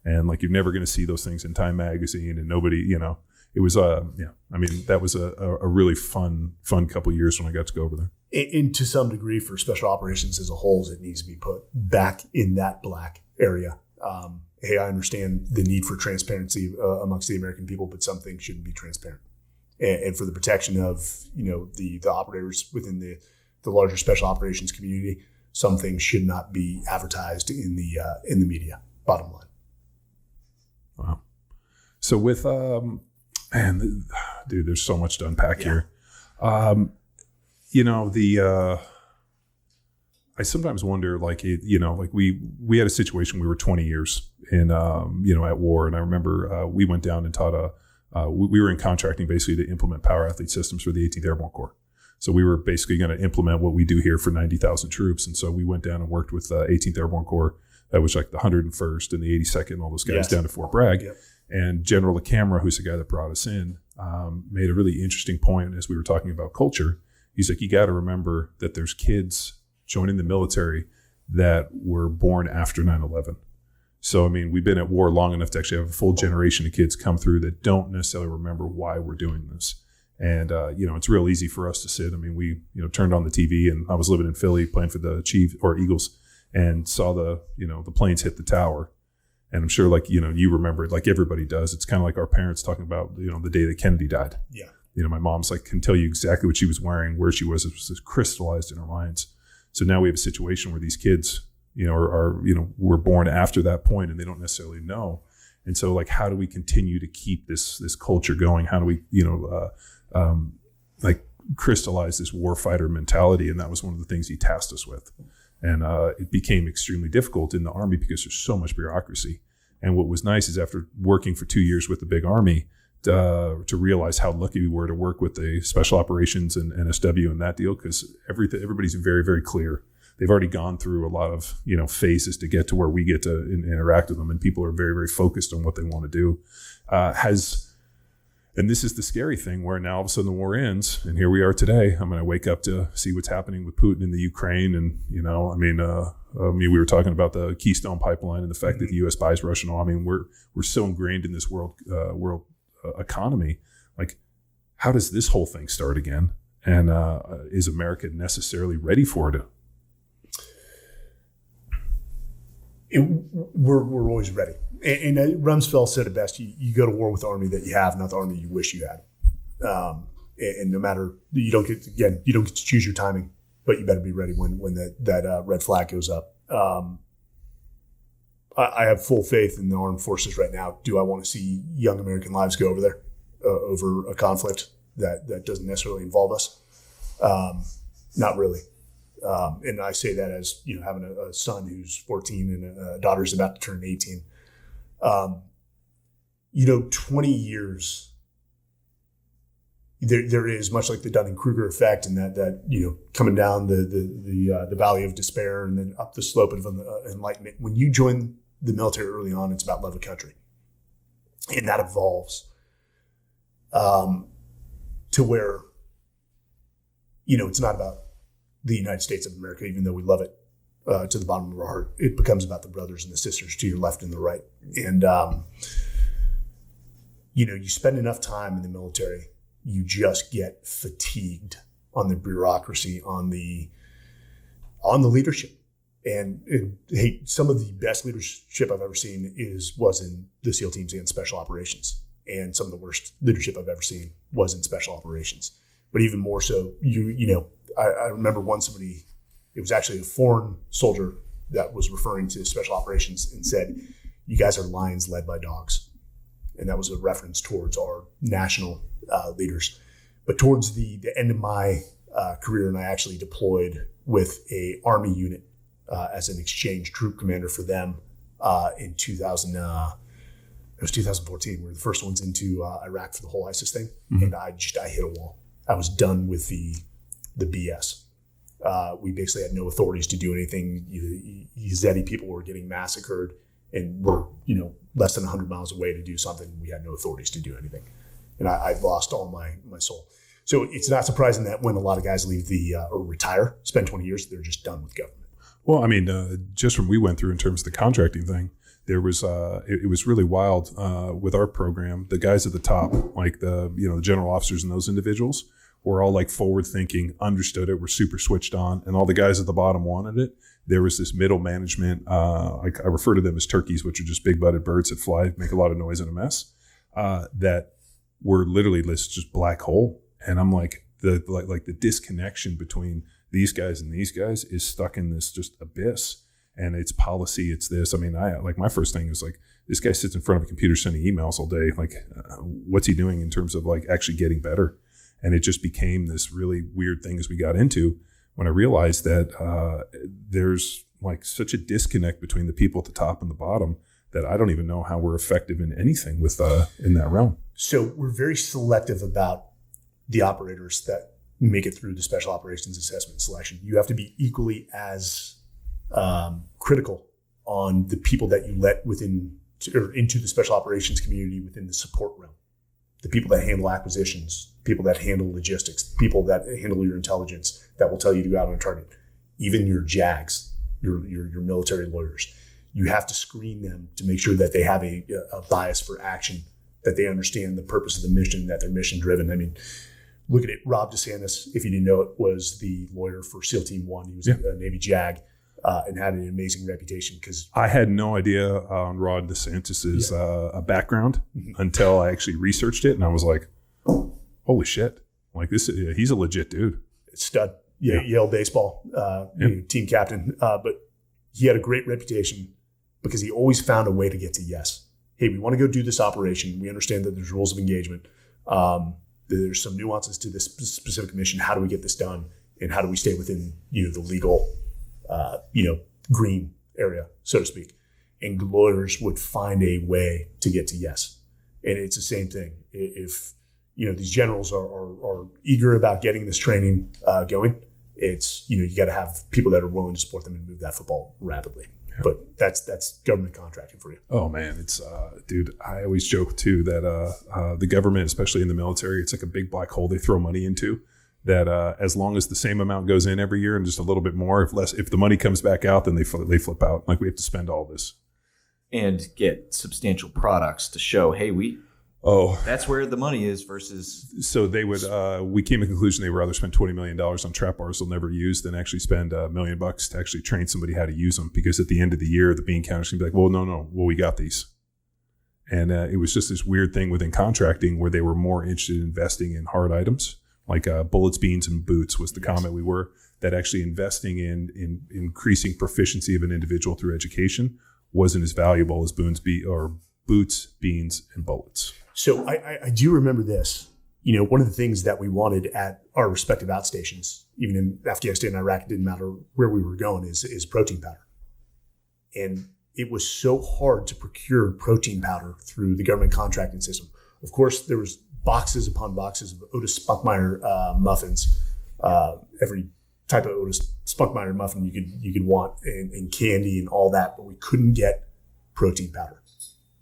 And like, you're never going to see those things in Time Magazine and nobody, it was, that was a really fun couple of years when I got to go over there. And to some degree for special operations as a whole, it needs to be put back in that black area. Hey, I understand the need for transparency amongst the American people, but some things shouldn't be transparent. And for the protection of, the operators within the larger special operations community, some things should not be advertised in the media. Bottom line. Wow. So with, dude, there's so much to unpack here. I sometimes wonder, we had a situation, we were 20 years in, at war. And I remember we went down and taught we were in contracting basically to implement power athlete systems for the 18th Airborne Corps. So we were basically going to implement what we do here for 90,000 troops. And so we went down and worked with 18th Airborne Corps. That was like the 101st and the 82nd and all those guys down to Fort Bragg. Yep. And General LaCamera, who's the guy that brought us in, made a really interesting point as we were talking about culture. He's like, you got to remember that there's kids joining the military that were born after 9/11. So, we've been at war long enough to actually have a full generation of kids come through that don't necessarily remember why we're doing this. And, it's real easy for us to sit. We, turned on the TV and I was living in Philly playing for the Chiefs or Eagles and saw the planes hit the tower. And I'm sure you remember it like everybody does. It's kind of like our parents talking about, the day that Kennedy died. Yeah. My mom's can tell you exactly what she was wearing, where she was. It was just crystallized in our minds. So now we have a situation where these kids, were born after that point and they don't necessarily know. And so how do we continue to keep this culture going? How do we, crystallize this warfighter mentality? And that was one of the things he tasked us with. And it became extremely difficult in the Army because there's so much bureaucracy. And what was nice is after working for 2 years with the big Army, to realize how lucky we were to work with the special operations and NSW and that deal, because everybody's very, very clear. They've already gone through a lot of phases to get to where we get to interact with them, and people are very, very focused on what they want to do. And this is the scary thing, where now all of a sudden the war ends, and here we are today. I'm going to wake up to see what's happening with Putin in the Ukraine, and we were talking about the Keystone Pipeline and the fact that the U.S. buys Russian oil. We're so ingrained in this world economy. How does this whole thing start again? And is America necessarily ready for it? we're always ready. And Rumsfeld said it best: you go to war with the army that you have, not the army you wish you had. And no matter you don't get to choose your timing, but you better be ready when that red flag goes up. I have full faith in the armed forces right now. Do I want to see young American lives go over there over a conflict that doesn't necessarily involve us? Not really. And I say that as having a son who's 14 and a daughter who's about to turn 18. 20 years. There is much like the Dunning-Krueger effect, and that coming down the valley of despair and then up the slope of enlightenment. When you join the military early on, it's about love of country, and that evolves to where it's not about the United States of America, even though we love it to the bottom of our heart. It becomes about the brothers and the sisters to your left and the right, and you spend enough time in the military. You just get fatigued on the bureaucracy, on the leadership. And hey, some of the best leadership I've ever seen was in the SEAL teams and special operations. And some of the worst leadership I've ever seen was in special operations. But even more so, I remember somebody, it was actually a foreign soldier that was referring to special operations and said, "You guys are lions led by dogs." And that was a reference towards our national leaders. But towards the end of my career, and I actually deployed with a Army unit as an exchange troop commander for them in 2000. It was 2014. We were the first ones into Iraq for the whole ISIS thing, and I hit a wall. I was done with the BS. We basically had no authorities to do anything. Yazidi people were getting massacred, and we're less than 100 miles away to do something. We had no authorities to do anything, and I lost all my soul. So it's not surprising that when a lot of guys leave or retire, spend 20 years, they're just done with government. Well, I mean, just from we went through in terms of the contracting thing, there was it was really wild with our program. The guys at the top, like the general officers and those individuals, were all like forward thinking, understood it, were super switched on, and all the guys at the bottom wanted it. There was this middle management. I refer to them as turkeys, which are just big butted birds that fly, make a lot of noise and a mess. That were literally this just black hole. And I'm like the disconnection between these guys and these guys is stuck in this just abyss. And it's policy, it's this. I mean, my first thing was like, this guy sits in front of a computer sending emails all day. Like, what's he doing in terms of like actually getting better? And it just became this really weird thing as we got into when I realized that there's like such a disconnect between the people at the top and the bottom that I don't even know how we're effective in anything with in that realm. So we're very selective about the operators that make it through the special operations assessment selection. You have to be equally as critical on the people that you let into the special operations community within the support realm. The people that handle acquisitions, people that handle logistics, people that handle your intelligence, that will tell you to go out on a target. Even your JAGs, your military lawyers. You have to screen them to make sure that they have a bias for action, that they understand the purpose of the mission, that they're mission driven. I mean, look at it. Rob DeSantis, if you didn't know it, was the lawyer for SEAL Team 1. He was a Navy JAG and had an amazing reputation. Because I had no idea on Rob DeSantis's background until I actually researched it. And I was like, holy shit. Like this, he's a legit dude. Stud. Yale baseball team captain. But he had a great reputation because he always found a way to get to yes. Hey, we want to go do this operation. We understand that there's rules of engagement. There's some nuances to this specific mission. How do we get this done? And how do we stay within, the legal, green area, so to speak? And lawyers would find a way to get to yes. And it's the same thing. If, these generals are eager about getting this training going, it's, you got to have people that are willing to support them and move that football rapidly. Yeah. But that's government contracting for you. Oh man, it's dude. I always joke too that the government, especially in the military, it's like a big black hole they throw money into. That as long as the same amount goes in every year and just a little bit more, if the money comes back out, then they flip out. Like we have to spend all this and get substantial products to show, hey, we Oh, that's where the money is versus. So they would. We came to the conclusion they would rather spend $20 million on trap bars they'll never use than actually spend $1 million to actually train somebody how to use them. Because at the end of the year, the bean counter's gonna be like, well, we got these. And it was just this weird thing within contracting where they were more interested in investing in hard items like bullets, beans, and boots was the comment we were. That actually investing in increasing proficiency of an individual through education wasn't as valuable as boots, beans, and bullets. So I do remember this. One of the things that we wanted at our respective outstations, even in Afghanistan and Iraq, it didn't matter where we were going, is protein powder. And it was so hard to procure protein powder through the government contracting system. Of course, there was boxes upon boxes of Otis Spunkmeyer muffins, every type of Otis Spunkmeyer muffin you could want, and candy and all that, but we couldn't get protein powder.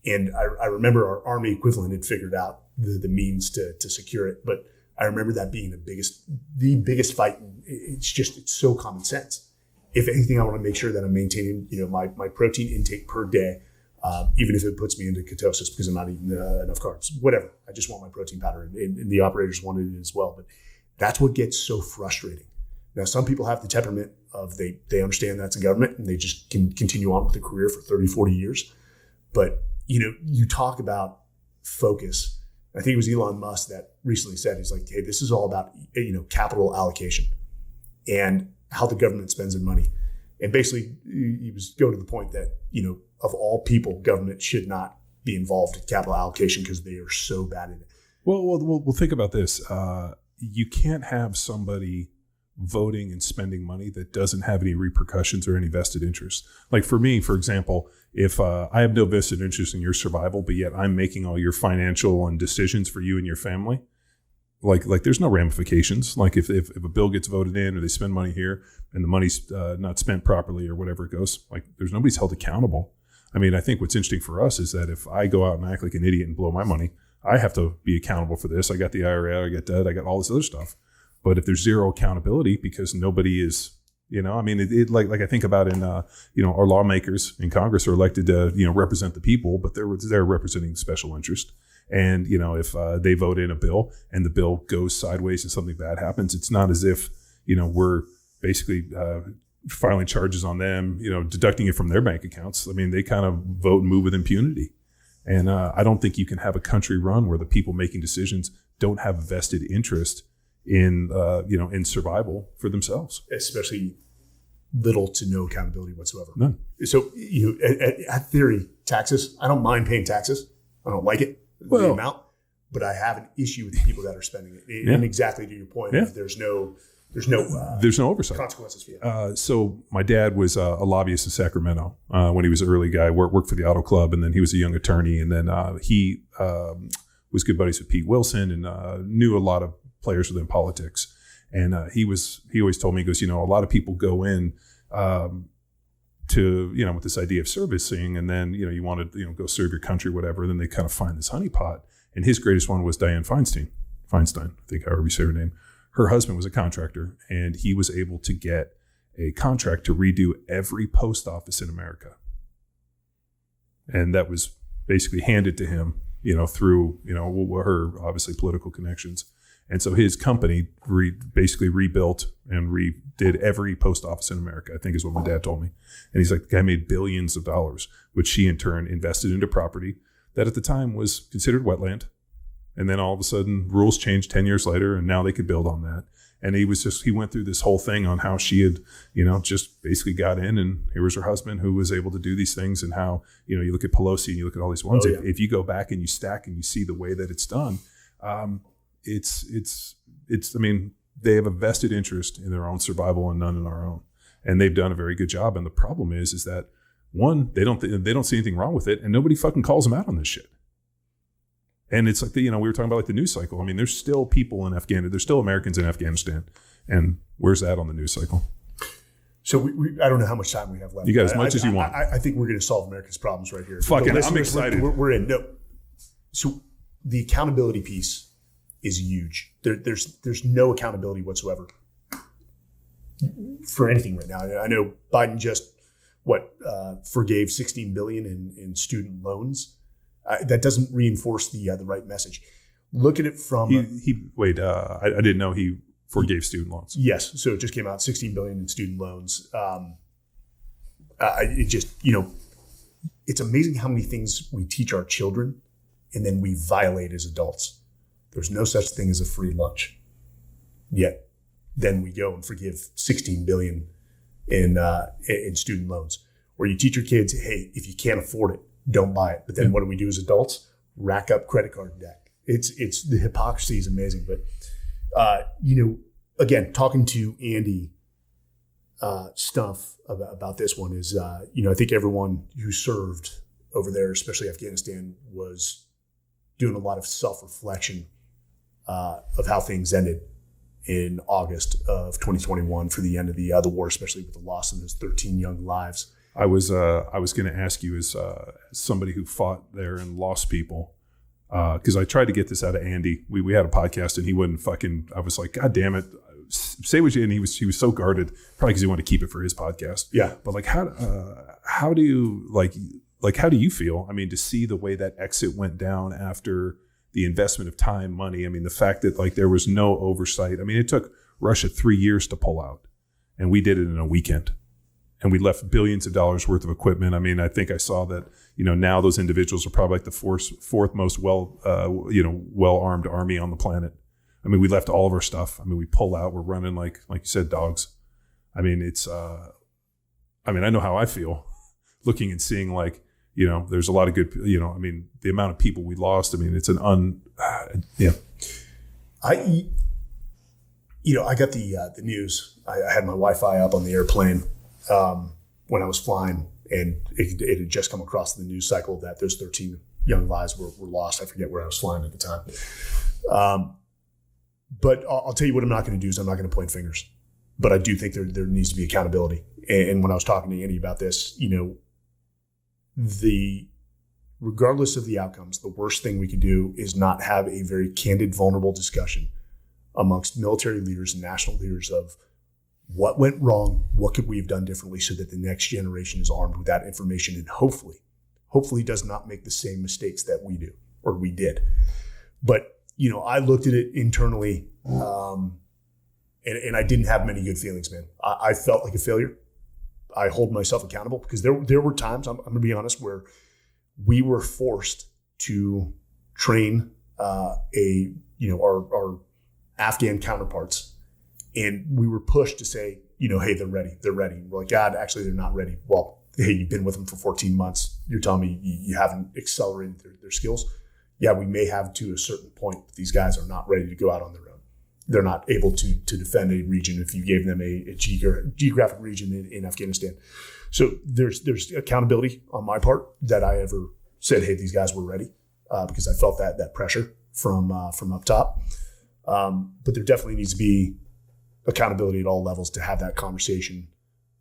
And I remember our Army equivalent had figured out the means to secure it. But I remember that being the biggest fight. It's so common sense. If anything, I want to make sure that I'm maintaining, my protein intake per day, even if it puts me into ketosis because I'm not eating enough carbs, whatever. I just want my protein powder, and the operators wanted it as well. But that's what gets so frustrating. Now, some people have the temperament of they understand that's a government and they just can continue on with their career for 30, 40 years. But you talk about focus. I think it was Elon Musk that recently said, he's like, hey, this is all about, capital allocation and how the government spends their money. And basically he was going to the point that, of all people, government should not be involved in capital allocation because they are so bad at it. Well, think about this. You can't have somebody voting and spending money that doesn't have any repercussions or any vested interest. Like for me, for example, if I have no vested interest in your survival, but yet I'm making all your financial and decisions for you and your family, like there's no ramifications. Like if a bill gets voted in or they spend money here and the money's not spent properly or whatever it goes, like there's nobody's held accountable. I mean, I think what's interesting for us is that if I go out and act like an idiot and blow my money, I have to be accountable for this. I got the IRA, I got that, I got all this other stuff. But if there's zero accountability because nobody is, like I think about in, our lawmakers in Congress are elected to, represent the people, but they're representing special interest. And, if they vote in a bill and the bill goes sideways and something bad happens, it's not as if, we're basically filing charges on them, deducting it from their bank accounts. I mean, they kind of vote and move with impunity. And I don't think you can have a country run where the people making decisions don't have a vested interest in survival for themselves. Especially little to no accountability whatsoever. None. So, at theory, taxes, I don't mind paying taxes. I don't like it, the amount, but I have an issue with the people that are spending it. And exactly to your point, there's no oversight. Consequences for you. So my dad was a lobbyist in Sacramento when he was an early guy, worked for the Auto Club, and then he was a young attorney. And then he was good buddies with Pete Wilson and knew a lot of players within politics. And he always told me, he goes, a lot of people go in to, with this idea of servicing, and then, you want to, go serve your country, whatever. And then they kind of find this honeypot. And his greatest one was Dianne Feinstein, I think, however you say her name. Her husband was a contractor, and he was able to get a contract to redo every post office in America. And that was basically handed to him, through, her obviously political connections. And so his company basically rebuilt and redid every post office in America, I think is what my dad told me. And he's like, the guy made billions of dollars, which he in turn invested into property that at the time was considered wetland. And then all of a sudden rules changed 10 years later, and now they could build on that. And he went through this whole thing on how she had, just basically got in, and here was her husband who was able to do these things, and how, you look at Pelosi and you look at all these ones. If you go back and you stack and you see the way that it's done, I mean, they have a vested interest in their own survival and none in our own. And they've done a very good job. And the problem is that one, they don't see anything wrong with it, and nobody fucking calls them out on this shit. And it's like we were talking about like the news cycle. I mean, there's still people in Afghanistan. There's still Americans in Afghanistan. And where's that on the news cycle? So I don't know how much time we have left. You got as much as you want. I think we're going to solve America's problems right here. Fucking, I'm excited. We're in. No. So the accountability piece is huge. There's no accountability whatsoever for anything right now. I know Biden just forgave $16 billion in student loans. that doesn't reinforce the right message. Look at it from I didn't know he forgave student loans. Yes, so it just came out, $16 billion in student loans. It just, it's amazing how many things we teach our children and then we violate as adults. There's no such thing as a free lunch. Yet then we go and forgive $16 billion in student loans. Or you teach your kids, hey, if you can't afford it, don't buy it. But then what do we do as adults? Rack up credit card debt. It's the hypocrisy is amazing. But again, talking to Andy Stumpf about this one is, I think everyone who served over there, especially Afghanistan, was doing a lot of self-reflection of how things ended in August of 2021 for the end of the war, especially with the loss of those 13 young lives. I was going to ask you as somebody who fought there and lost people, because I tried to get this out of Andy. We had a podcast and he wouldn't I was like, God damn it, say what you. And he was so guarded, probably because he wanted to keep it for his podcast. Yeah, but like how do you feel? I mean, to see the way that exit went down after the investment of time, money. I mean, the fact that like there was no oversight. I mean, it took Russia 3 years to pull out, and we did it in a weekend. And we left billions of dollars worth of equipment. I mean, I think I saw that, now those individuals are probably like the fourth most well-armed army on the planet. I mean, we left all of our stuff. I mean, we pull out, we're running like you said, dogs. I mean, it's, I know how I feel looking and seeing like, there's a lot of good, the amount of people we lost. I mean, it's yeah. I got the news. I had my Wi-Fi up on the airplane when I was flying, and it had just come across the news cycle that those 13 young lives were lost. I forget where I was flying at the time. But I'll tell you what I'm not going to do is I'm not going to point fingers. But I do think there needs to be accountability. And when I was talking to Andy about this, regardless of the outcomes, the worst thing we can do is not have a very candid, vulnerable discussion amongst military leaders and national leaders of what went wrong, what could we have done differently so that the next generation is armed with that information and hopefully does not make the same mistakes that we do or we did. But, I looked at it internally and I didn't have many good feelings, man. I felt like a failure. I hold myself accountable because there were times, I'm going to be honest, where we were forced to train our Afghan counterparts, and we were pushed to say, hey, they're ready. We're like, God, actually, they're not ready. Well, hey, you've been with them for 14 months. You're telling me you haven't accelerated their skills. Yeah, we may have to a certain point, but these guys are not ready to go out on their own. They're not able to defend a region if you gave them a geographic region in Afghanistan. So there's accountability on my part that I ever said, hey, these guys were ready, because I felt that pressure from up top. But there definitely needs to be accountability at all levels to have that conversation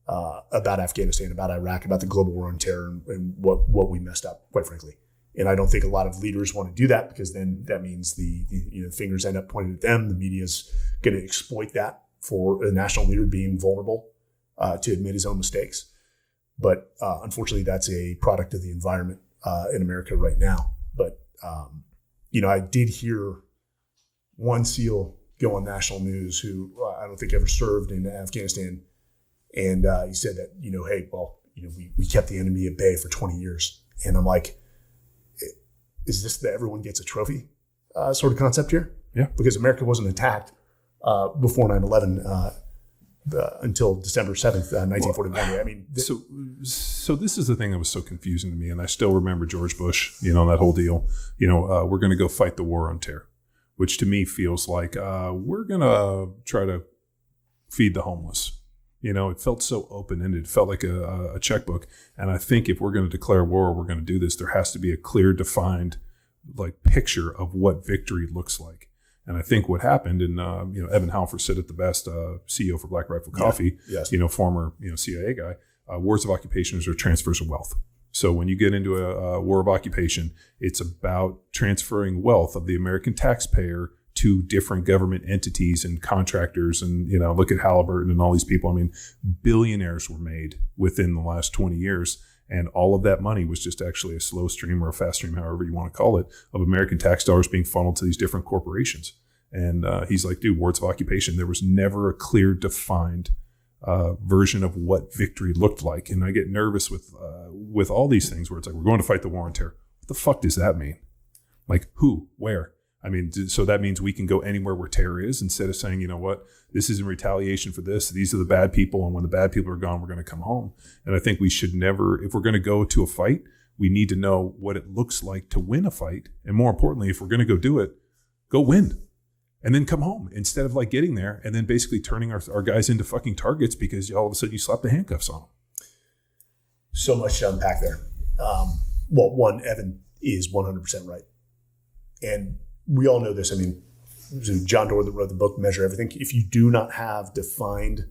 about Afghanistan, about Iraq, about the global war on terror, and what we messed up, quite frankly. And I don't think a lot of leaders want to do that, because then that means the fingers end up pointed at them. The media's going to exploit that for a national leader being vulnerable to admit his own mistakes. But unfortunately, that's a product of the environment in America right now. But I did hear one SEAL go on national news who I don't think ever served in Afghanistan, and he said that hey, well, we kept the enemy at bay for 20 years, and I'm like, is this the everyone gets a trophy sort of concept here? Yeah. Because America wasn't attacked before 9/11 until December 7th, 1941. I mean, so this is the thing that was so confusing to me, and I still remember George Bush, that whole deal. We're going to go fight the war on terror, which to me feels like we're going to try to feed the homeless. It felt so open-ended. It felt like a checkbook. And I think if we're going to declare war, we're going to do this, there has to be a clear, defined picture of what victory looks like. And I think what happened, and Evan Halford said it the best, CEO for Black Rifle Coffee, yes. Former CIA guy, wars of occupation are transfers of wealth. So when you get into a war of occupation, it's about transferring wealth of the American taxpayer to different government entities and contractors. And, look at Halliburton and all these people. I mean, billionaires were made within the last 20 years. And all of that money was just actually a slow stream or a fast stream, however you want to call it, of American tax dollars being funneled to these different corporations. And he's like, dude, wards of occupation. There was never a clear, defined version of what victory looked like. And I get nervous with all these things where it's like, we're going to fight the war on terror. What the fuck does that mean? Like who, where? I mean, so that means we can go anywhere where terror is instead of saying, you know what, this is in retaliation for this. These are the bad people. And when the bad people are gone, we're going to come home. And I think we should never, if we're going to go to a fight, we need to know what it looks like to win a fight. And more importantly, if we're going to go do it, go win and then come home instead of like getting there and then basically turning our guys into fucking targets because all of a sudden you slap the handcuffs on them. So much to unpack there. Well, one, Evan is 100% right. And we all know this. I mean, John Doerr that wrote the book, Measure Everything. If you do not have defined,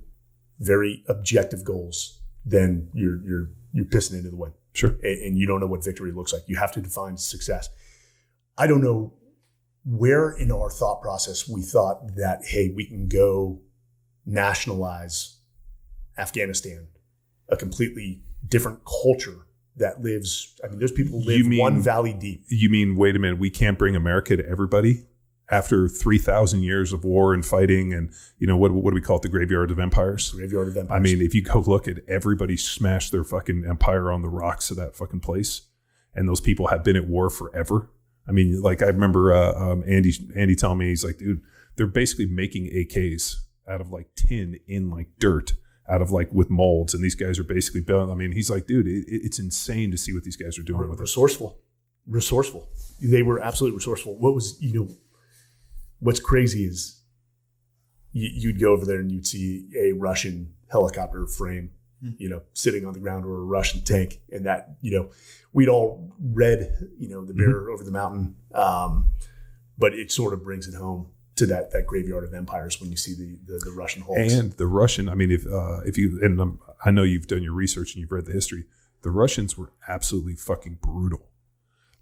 very objective goals, then you're pissing into the wind. Sure. And you don't know what victory looks like. You have to define success. I don't know where in our thought process we thought that, hey, we can go nationalize Afghanistan, a completely different culture that lives, I mean, those people live one valley deep. You mean, wait a minute, we can't bring America to everybody after 3,000 years of war and fighting and, you know, what do we call it? The graveyard of empires? Graveyard of empires. I mean, if you go look at everybody smashed their fucking empire on the rocks of that fucking place. And those people have been at war forever. I mean, like I remember Andy telling me, he's like, dude, they're basically making AKs out of like tin in like dirt. Out of like with molds, and these guys are basically built. I mean, he's like, dude, it's insane to see what these guys are doing with resourceful. They were absolutely resourceful. What's crazy is you'd go over there and you'd see a Russian helicopter frame, sitting on the ground, or a Russian tank, and that, we'd all read, The Bear Over the Mountain, but it sort of brings it home to that graveyard of empires when you see the Russian hulks. And the Russian, I mean, if you, and I know you've done your research and you've read the history, the Russians were absolutely fucking brutal.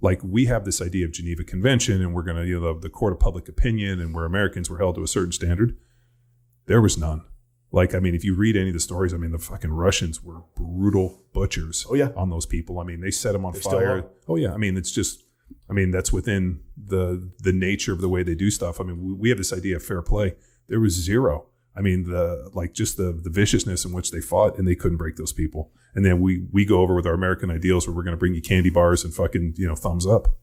Like, we have this idea of Geneva Convention and we're going to, the court of public opinion, and where Americans were held to a certain standard. There was none. Like, I mean, if you read any of the stories, I mean, the fucking Russians were brutal butchers on those people. I mean, they set them on fire. Oh yeah. I mean, it's just, that's within the nature of the way they do stuff. I mean, we have this idea of fair play. There was zero. I mean, the viciousness in which they fought, and they couldn't break those people. And then we go over with our American ideals where we're going to bring you candy bars and fucking, thumbs up.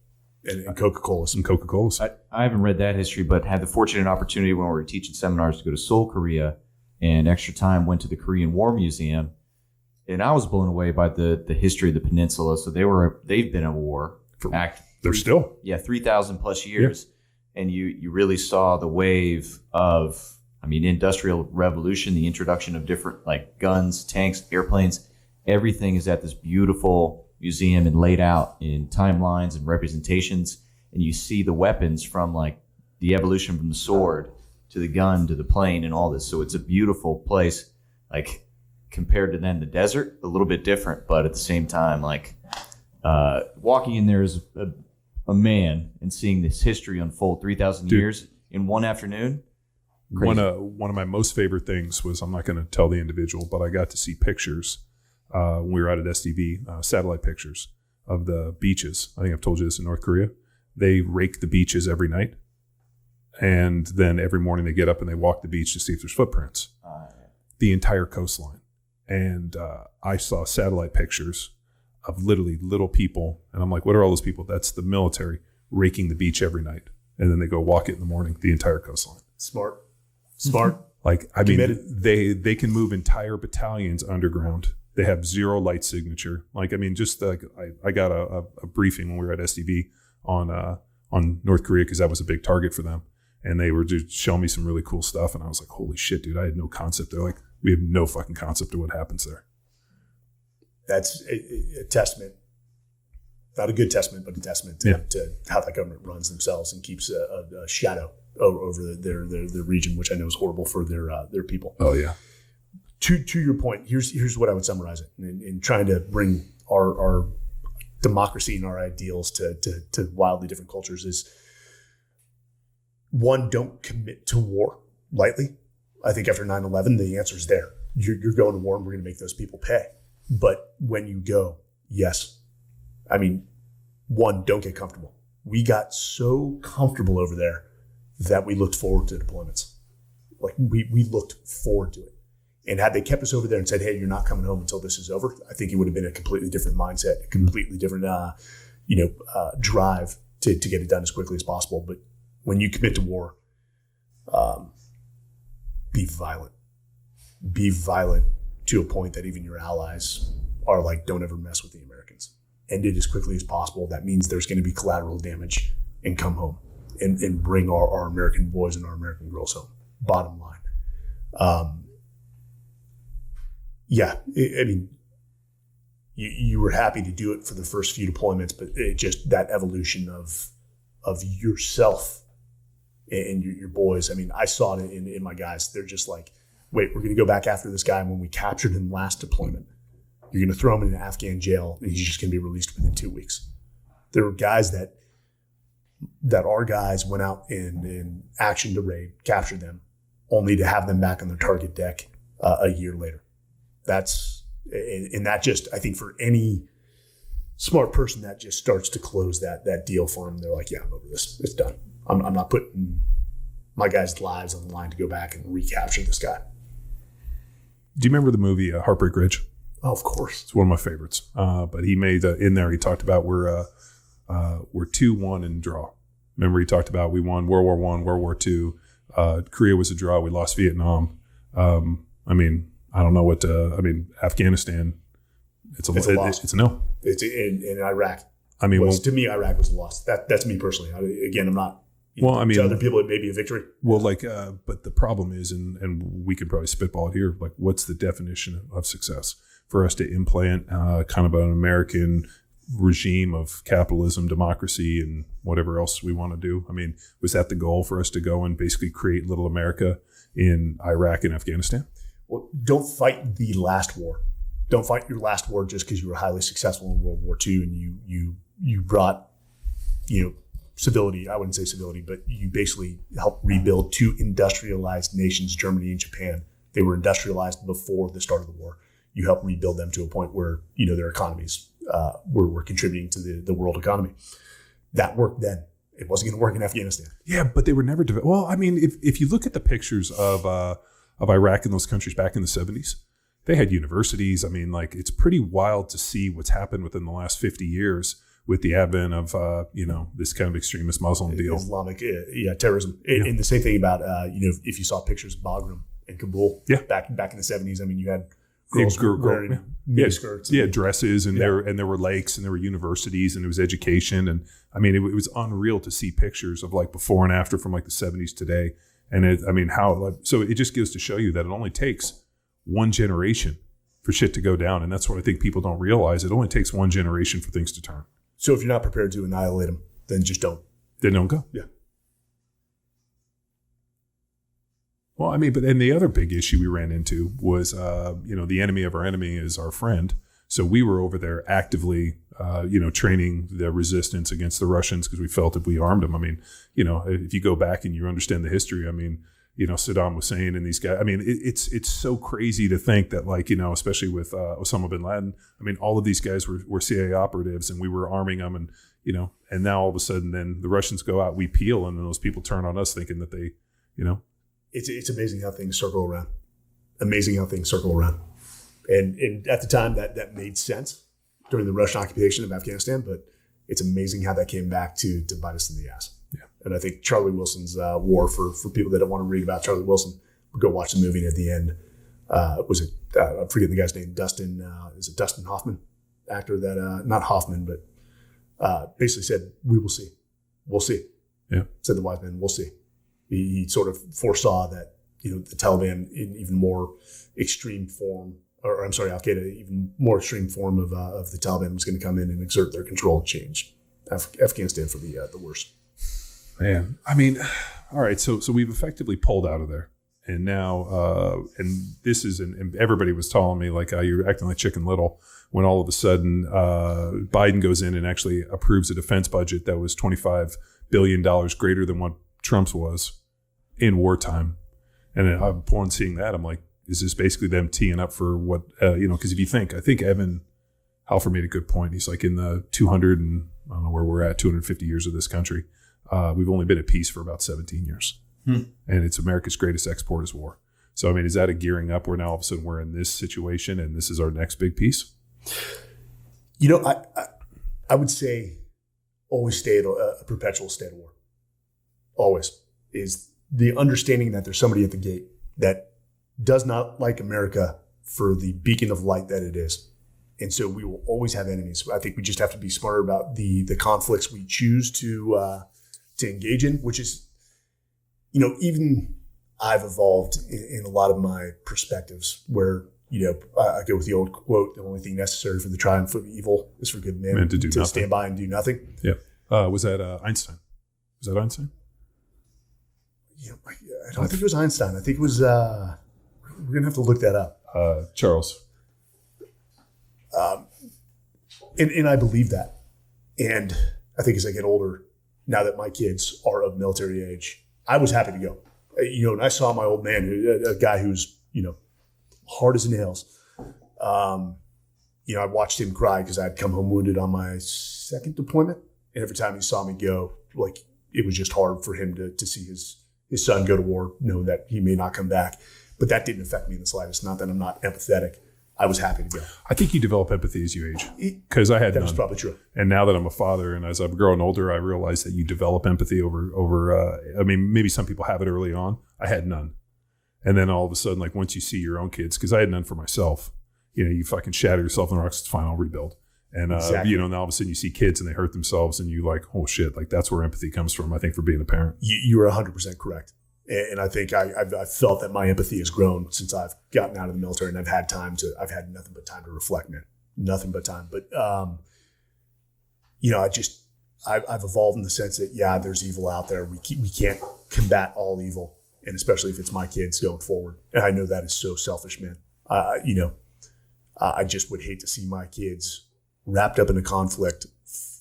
And Coca-Colas. And Coca-Colas. I haven't read that history, but had the fortunate opportunity when we were teaching seminars to go to Seoul, Korea, and extra time went to the Korean War Museum. And I was blown away by the history of the peninsula. So they've been at war. They're still. Yeah, 3,000 plus years. Yeah. And you really saw the wave of, industrial revolution, the introduction of different like guns, tanks, airplanes. Everything is at this beautiful museum and laid out in timelines and representations. And you see the weapons from like the evolution from the sword to the gun to the plane and all this. So it's a beautiful place, like compared to then the desert, a little bit different, but at the same time, like walking in there as a man and seeing this history unfold 3,000 years in one afternoon. Crazy. One of my most favorite things was, I'm not going to tell the individual, but I got to see pictures when we were out at SDV, satellite pictures of the beaches. I think I've told you this in North Korea. They rake the beaches every night. And then every morning they get up and they walk the beach to see if there's footprints. The entire coastline. And I saw satellite pictures of literally little people. And I'm like, what are all those people? That's the military raking the beach every night. And then they go walk it in the morning, the entire coastline. Smart. Like, they can move entire battalions underground. They have zero light signature. Like, just I got a briefing when we were at SDV on North Korea, because that was a big target for them. And they were just showing me some really cool stuff. And I was like, holy shit, dude, I had no concept. They're like, we have no fucking concept of what happens there. That's a testament, not a good testament, but a testament to how that government runs themselves and keeps a shadow over their region, which I know is horrible for their people. Oh yeah. To your point, here's what I would summarize it in trying to bring our democracy and our ideals to wildly different cultures is, one, don't commit to war lightly. I think after 9/11, the answer is there. You're going to war and we're going to make those people pay. But when you go, Yes. I mean, one, don't get comfortable. We got so comfortable over there that we looked forward to deployments. Like we looked forward to it. And had they kept us over there and said, hey, you're not coming home until this is over, I think it would have been a completely different mindset, a completely different, drive to get it done as quickly as possible. But when you commit to war, be violent. Be violent to a point that even your allies are like, don't ever mess with the Americans. End it as quickly as possible. That means there's going to be collateral damage, and come home and bring our American boys and our American girls home. Bottom line. You were happy to do it for the first few deployments, but it just that evolution of yourself and your boys. I mean, I saw it in my guys. They're just like, wait, we're going to go back after this guy when we captured him last deployment. You're going to throw him in an Afghan jail, and he's just going to be released within 2 weeks. There were guys that our guys went out and actioned a raid, captured them, only to have them back on their target deck a year later. That just, I think for any smart person, that just starts to close that deal for them. They're like, yeah, I'm over this. It's done. I'm not putting my guys' lives on the line to go back and recapture this guy. Do you remember the movie Heartbreak Ridge? Oh, of course. It's one of my favorites. But he made in there, he talked about we're 2-1 and draw. Remember, he talked about we won World War I, World War II. Korea was a draw. We lost Vietnam. I don't know what. Afghanistan. It's a loss. It's a no. It's in Iraq. To me, Iraq was a loss. That's me personally. I'm not. To other people, it may be a victory. Well, but the problem is, and we could probably spitball it here. Like, what's the definition of success for us to implant kind of an American regime of capitalism, democracy, and whatever else we want to do? I mean, was that the goal for us to go and basically create little America in Iraq and Afghanistan? Well, don't fight the last war. Don't fight your last war just because you were highly successful in World War II and you brought, civility. I wouldn't say civility, but you basically helped rebuild two industrialized nations, Germany and Japan. They were industrialized before the start of the war. You helped rebuild them to a point where, their economies were contributing to the world economy. That worked then. It wasn't going to work in Afghanistan. Yeah, but they were never developed. Well, I mean, if you look at the pictures of Iraq and those countries back in the 70s, they had universities. I mean, it's pretty wild to see what's happened within the last 50 years with the advent of, this kind of extremist Muslim deal. Islamic, terrorism. Yeah. And the same thing about, if you saw pictures of Bagram and Kabul back in the 70s, I mean, you had girls wearing mini skirts. Dresses, and there were lakes, and there were universities, and there was education. And I mean, it was unreal to see pictures of before and after from the 70s today. And so it just goes to show you that it only takes one generation for shit to go down. And that's what I think people don't realize. It only takes one generation for things to turn. So if you're not prepared to annihilate them, then just don't. Then don't go. Yeah. Well, and the other big issue we ran into was, the enemy of our enemy is our friend. So we were over there actively, training the resistance against the Russians because we felt if we armed them, if you go back and you understand the history, Saddam Hussein and these guys, it's so crazy to think that especially with Osama bin Laden, all of these guys were CIA operatives and we were arming them and now all of a sudden then the Russians go out, we peel, and then those people turn on us thinking that they, It's amazing how things circle around. And at the time that made sense during the Russian occupation of Afghanistan, but it's amazing how that came back to bite us in the ass. Yeah. And I think Charlie Wilson's war, for people that don't want to read about Charlie Wilson, go watch the movie. And at the end, I'm forgetting the guy's name, Dustin, is it Dustin Hoffman? Actor that, not Hoffman, but basically said, we will see. We'll see. Yeah. Said the wise man, we'll see. He sort of foresaw that, the Taliban in even more extreme form, Al-Qaeda, even more extreme form of the Taliban was going to come in and exert their control and change Afghanistan for the worse. Man, all right. So we've effectively pulled out of there, and now, and this is, and everybody was telling me you're acting like Chicken Little when all of a sudden Biden goes in and actually approves a defense budget that was $25 billion greater than what Trump's was in wartime. And upon seeing that, I'm like, is this basically them teeing up for what, because if you think, I think Evan Halford made a good point. He's like, in the 200 and I don't know where we're at, 250 years of this country, we've only been at peace for about 17 years. And it's America's greatest export is war. So, I mean, is that a gearing up where now all of a sudden we're in this situation and this is our next big piece? You know, I would say always stay at a perpetual state of war. Always. Is the understanding that there's somebody at the gate that does not like America for the beacon of light that it is. And so we will always have enemies. I think we just have to be smarter about the conflicts we choose to engage in, which is, you know, even I've evolved in a lot of my perspectives where, you know, I go with the old quote, the only thing necessary for the triumph of evil is for good men to stand by and do nothing. Yeah. Was that Einstein? Was that Einstein? Yeah, I don't think it was Einstein. I think it was, we're going to have to look that up. Charles. And I believe that. And I think as I get older, now that my kids are of military age, I was happy to go. You know, and I saw my old man, a guy who's, you know, hard as nails. You know, I watched him cry because I'd come home wounded on my second deployment. And every time he saw me go, like, it was just hard for him to see his son go to war, knowing that he may not come back. But that didn't affect me in the slightest. Not that I'm not empathetic. I was happy to go. I think you develop empathy as you age, because I had none. That's probably true. And now that I'm a father, and as I'm growing older, I realize that you develop empathy over. I mean, maybe some people have it early on. I had none, and then all of a sudden, like once you see your own kids, because I had none for myself. You know, you fucking shatter yourself in the rocks. It's fine. I'll rebuild. And exactly. You know, now all of a sudden you see kids and they hurt themselves, and you like, oh shit, like that's where empathy comes from. I think for being a parent, you are 100% correct. And I think I've felt that my empathy has grown since I've gotten out of the military, and I've had nothing but time to reflect, man. Nothing but time. But, you know, I've evolved in the sense that, yeah, there's evil out there. We can't combat all evil, and especially if it's my kids going forward. And I know that is so selfish, man. You know, I just would hate to see my kids wrapped up in a conflict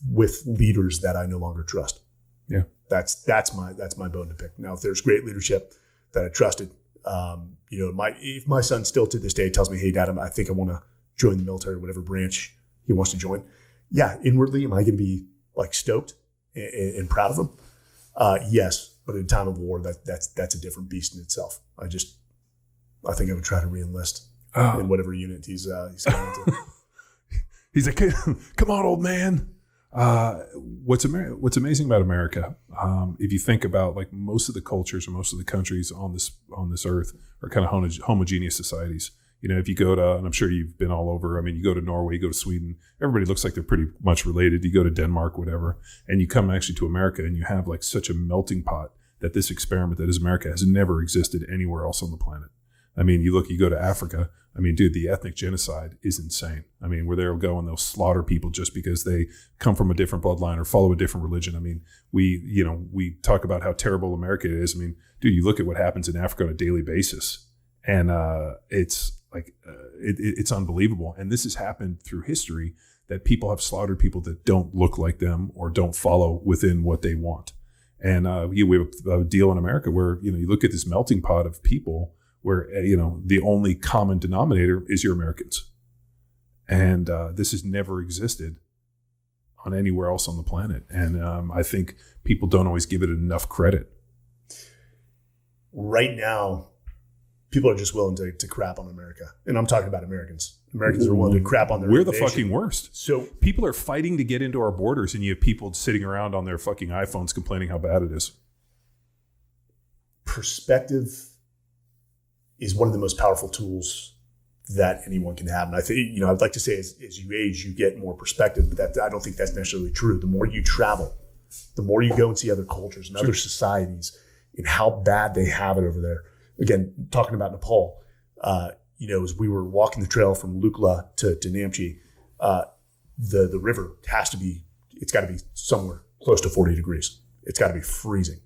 with leaders that I no longer trust. Yeah. That's my bone to pick. Now, if there's great leadership that I trusted, you know, if my son still to this day tells me, hey, Dad, I think I want to join the military, whatever branch he wants to join. Yeah, inwardly, am I going to be like stoked and proud of him? Yes, but in time of war, that's a different beast in itself. I think I would try to re-enlist in whatever unit he's going to. He's like, come on, old man. What's amazing about America, if you think about like most of the cultures or most of the countries on this earth are kind of homogeneous societies. You know, if you go to, and I'm sure you've been all over, I mean, you go to Norway, you go to Sweden, everybody looks like they're pretty much related. You go to Denmark, whatever, and you come actually to America and you have like such a melting pot that this experiment that is America has never existed anywhere else on the planet. I mean, you go to Africa. I mean, dude, the ethnic genocide is insane. I mean, where they'll go and they'll slaughter people just because they come from a different bloodline or follow a different religion. I mean, we talk about how terrible America is. I mean, dude, you look at what happens in Africa on a daily basis, and it's like it's unbelievable. And this has happened through history, that people have slaughtered people that don't look like them or don't follow within what they want. And we have a deal in America where, you know, you look at this melting pot of people where, you know, the only common denominator is your Americans. And this has never existed on anywhere else on the planet. And I think people don't always give it enough credit. Right now, people are just willing to crap on America. And I'm talking about Americans. Americans are willing to crap on their We're the nation. fucking worst. So people are fighting to get into our borders, and you have people sitting around on their fucking iPhones complaining how bad it is. Perspective is one of the most powerful tools that anyone can have. And I think, you know, I'd like to say as you age, you get more perspective, but I don't think that's necessarily true. The more you travel, the more you go and see other cultures and other societies and how bad they have it over there. Again, talking about Nepal, you know, as we were walking the trail from Lukla to Namche, the river it's got to be somewhere close to 40 degrees. It's got to be freezing.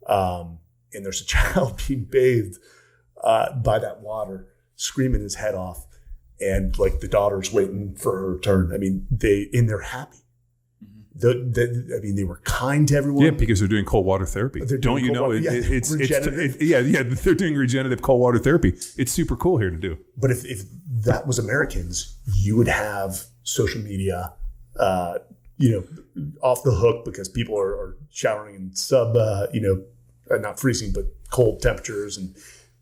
And there's a child being bathed by that water, screaming his head off, and like the daughter's waiting for her turn. I mean, they're happy. They were kind to everyone. Yeah, because they're doing cold water therapy. Don't you know? They're doing regenerative cold water therapy. It's super cool here to do. But if that was Americans, you would have social media, off the hook because people are showering in not freezing, but cold temperatures, and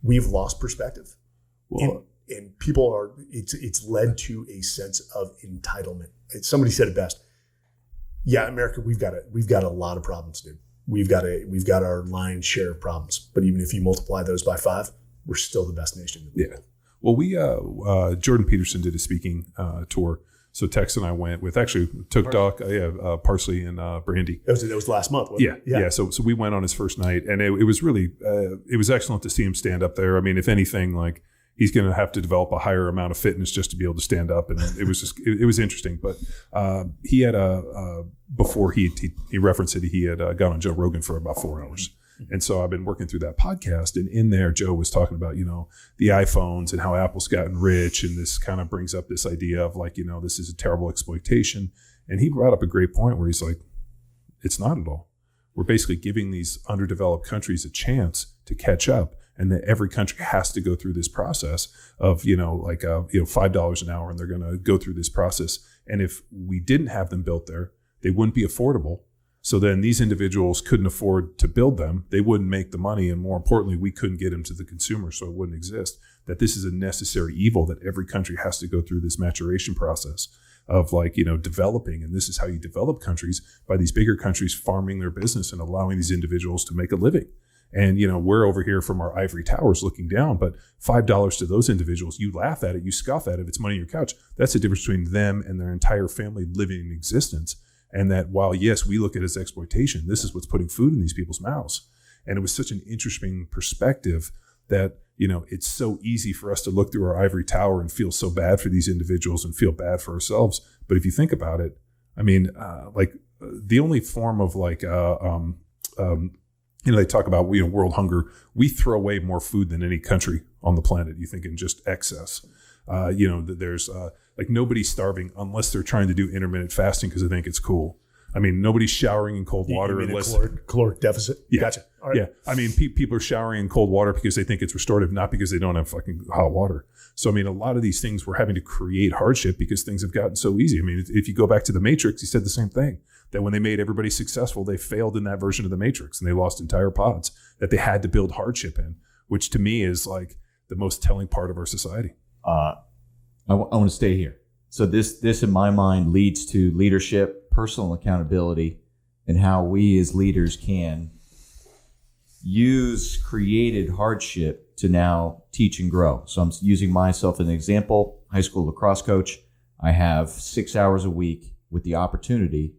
we've lost perspective. Well, and people are, it's led to a sense of entitlement. Somebody said it best. Yeah, America, we've got a lot of problems, dude. We've got our lion's share of problems. But even if you multiply those by 5, we're still the best nation in the world. Well, we Jordan Peterson did a speaking tour. So Tex and I went with took Doc, Parsley and Brandy. That was last month, wasn't it? Yeah. So we went on his first night, and it was really it was excellent to see him stand up there. I mean, if anything, like he's going to have to develop a higher amount of fitness just to be able to stand up, and it was just it was interesting. But he had before he referenced it, he had gone on Joe Rogan for about 4 hours. And so I've been working through that podcast, and in there, Joe was talking about, the iPhones and how Apple's gotten rich. And this kind of brings up this idea of like, this is a terrible exploitation. And he brought up a great point where he's like, it's not at all. We're basically giving these underdeveloped countries a chance to catch up, and that every country has to go through this process of, $5 an hour, and they're going to go through this process. And if we didn't have them built there, they wouldn't be affordable. So then these individuals couldn't afford to build them. They wouldn't make the money. And more importantly, we couldn't get them to the consumer, so it wouldn't exist. That this is a necessary evil, that every country has to go through this maturation process of developing. And this is how you develop countries, by these bigger countries farming their business and allowing these individuals to make a living. And, we're over here from our ivory towers looking down, but $5 to those individuals, you laugh at it, you scoff at it, it's money on your couch. That's the difference between them and their entire family living in existence. And that while, yes, we look at it as exploitation, this is what's putting food in these people's mouths. And it was such an interesting perspective that, it's so easy for us to look through our ivory tower and feel so bad for these individuals and feel bad for ourselves. But if you think about it, I mean, the only form of they talk about, world hunger, we throw away more food than any country on the planet, you think, in just excess. There's nobody's starving unless they're trying to do intermittent fasting because they think it's cool. I mean, nobody's showering in cold water unless caloric deficit. Yeah. Gotcha. All right. Yeah. I mean, people are showering in cold water because they think it's restorative, not because they don't have fucking hot water. So, I mean, a lot of these things we're having to create hardship because things have gotten so easy. I mean, if you go back to the Matrix, he said the same thing, that when they made everybody successful, they failed in that version of the Matrix and they lost entire pods that they had to build hardship in, which to me is like the most telling part of our society. I want to stay here. So this in my mind leads to leadership, personal accountability, and how we as leaders can use created hardship to now teach and grow. So I'm using myself as an example. High school lacrosse coach. I have 6 hours a week with the opportunity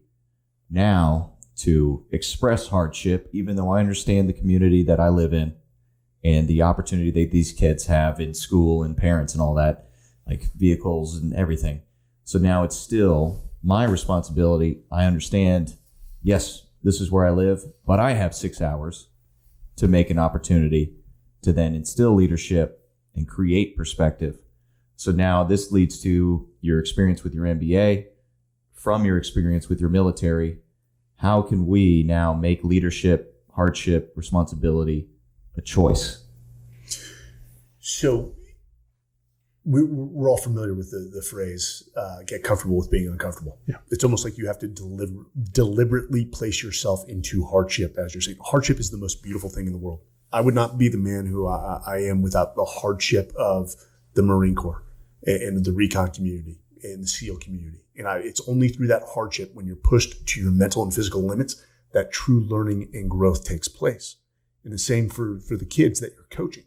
now to express hardship, even though I understand the community that I live in and the opportunity that these kids have in school and parents and all that, like vehicles and everything. So now it's still my responsibility. I understand, yes, this is where I live, but I have 6 hours to make an opportunity to then instill leadership and create perspective. So now this leads to your experience with your MBA, from your experience with your military. How can we now make leadership, hardship, responsibility a choice? So we're all familiar with the phrase, get comfortable with being uncomfortable. Yeah. It's almost like you have to deliberately place yourself into hardship, as you're saying. Hardship is the most beautiful thing in the world. I would not be the man who I am without the hardship of the Marine Corps and the recon community and the SEAL community. And it's only through that hardship, when you're pushed to your mental and physical limits, that true learning and growth takes place. And the same for the kids that you're coaching,